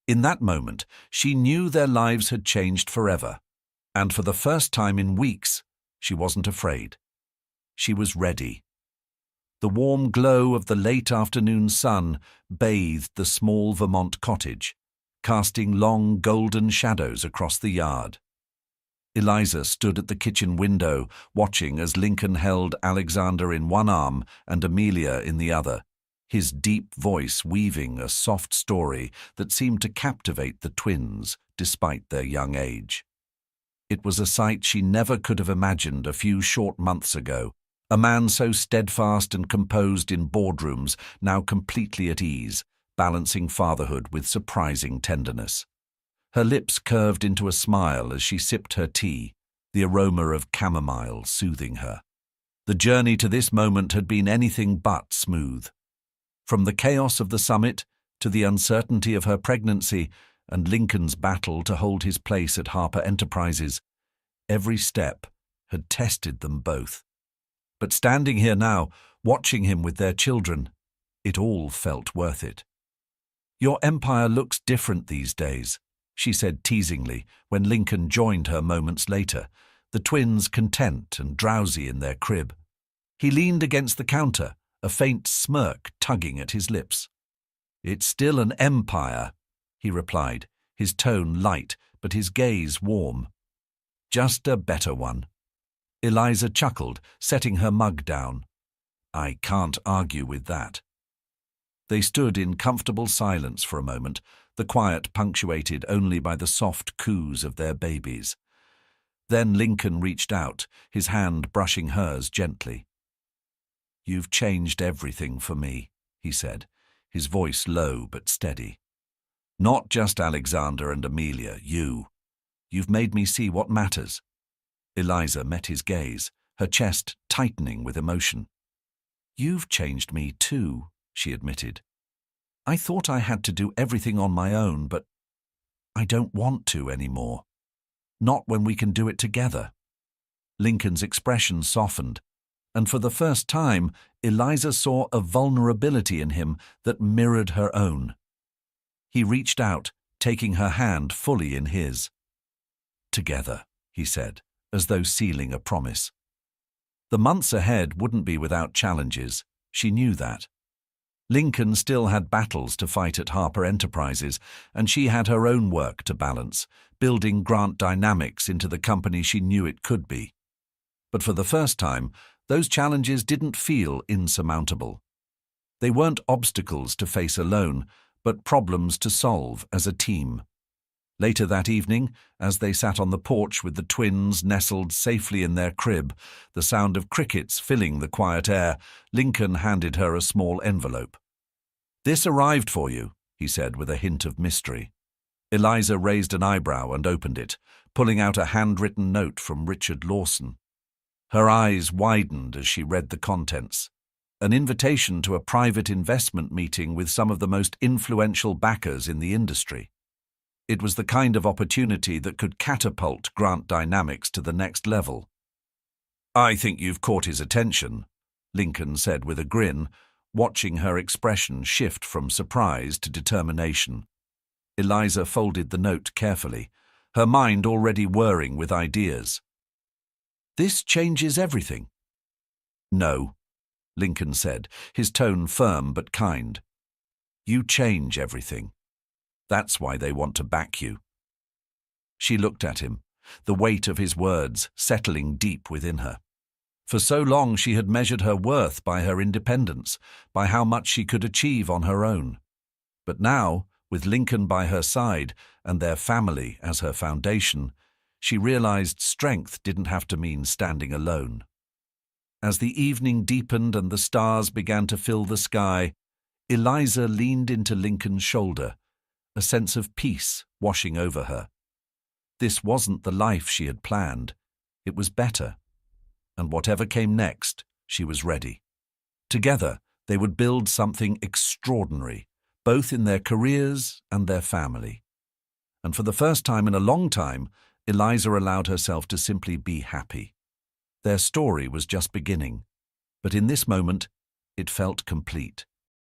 In that moment, she knew their lives had changed forever, and for the first time in weeks, she wasn't afraid. She was ready. The warm glow of the late afternoon sun bathed the small Vermont cottage, casting long golden shadows across the yard. Eliza stood at the kitchen window, watching as Lincoln held Alexander in one arm and Amelia in the other, his deep voice weaving a soft story that seemed to captivate the twins despite their young age. It was a sight she never could have imagined a few short months ago, a man so steadfast and composed in boardrooms, now completely at ease, balancing fatherhood with surprising tenderness. Her lips curved into a smile as she sipped her tea, the aroma of chamomile soothing her. The journey to this moment had been anything but smooth. From the chaos of the summit to the uncertainty of her pregnancy and Lincoln's battle to hold his place at Harper Enterprises, every step, had tested them both. But standing here now, watching him with their children, it all felt worth it. "Your empire looks different these days," she said teasingly when Lincoln joined her moments later, the twins content and drowsy in their crib. He leaned against the counter, a faint smirk tugging at his lips. "It's still an empire," he replied, his tone light but his gaze warm. "Just a better one." Eliza chuckled, setting her mug down. "I can't argue with that." They stood in comfortable silence for a moment, the quiet punctuated only by the soft coos of their babies. Then Lincoln reached out, his hand brushing hers gently. "You've changed everything for me," he said, his voice low but steady. "Not just Alexander and Amelia, you. You've made me see what matters." Eliza met his gaze, her chest tightening with emotion. "You've changed me too," she admitted. "I thought I had to do everything on my own, but I don't want to anymore. Not when we can do it together." Lincoln's expression softened, and for the first time, Eliza saw a vulnerability in him that mirrored her own. He reached out, taking her hand fully in his. "Together," he said, as though sealing a promise. The months ahead wouldn't be without challenges. She knew that. Lincoln still had battles to fight at Harper Enterprises, and she had her own work to balance, building Grant Dynamics into the company she knew it could be. But for the first time, those challenges didn't feel insurmountable. They weren't obstacles to face alone, but problems to solve as a team. Later that evening, as they sat on the porch with the twins nestled safely in their crib, the sound of crickets filling the quiet air, Lincoln handed her a small envelope. "This arrived for you," he said with a hint of mystery. Eliza raised an eyebrow and opened it, pulling out a handwritten note from Richard Lawson. Her eyes widened as she read the contents. An invitation to a private investment meeting with some of the most influential backers in the industry. It was the kind of opportunity that could catapult Grant Dynamics to the next level. "I think you've caught his attention," Lincoln said with a grin, watching her expression shift from surprise to determination. Eliza folded the note carefully, her mind already whirring with ideas. "This changes everything." "No," Lincoln said, his tone firm but kind. "You change everything. That's why they want to back you." She looked at him, the weight of his words settling deep within her. For so long she had measured her worth by her independence, by how much she could achieve on her own. But now, with Lincoln by her side and their family as her foundation, she realized strength didn't have to mean standing alone. As the evening deepened and the stars began to fill the sky, Eliza leaned into Lincoln's shoulder, a sense of peace washing over her. This wasn't the life she had planned. It was better. And whatever came next, she was ready. Together, they would build something extraordinary, both in their careers and their family. And for the first time in a long time, Eliza allowed herself to simply be happy. Their story was just beginning, but in this moment, it felt complete.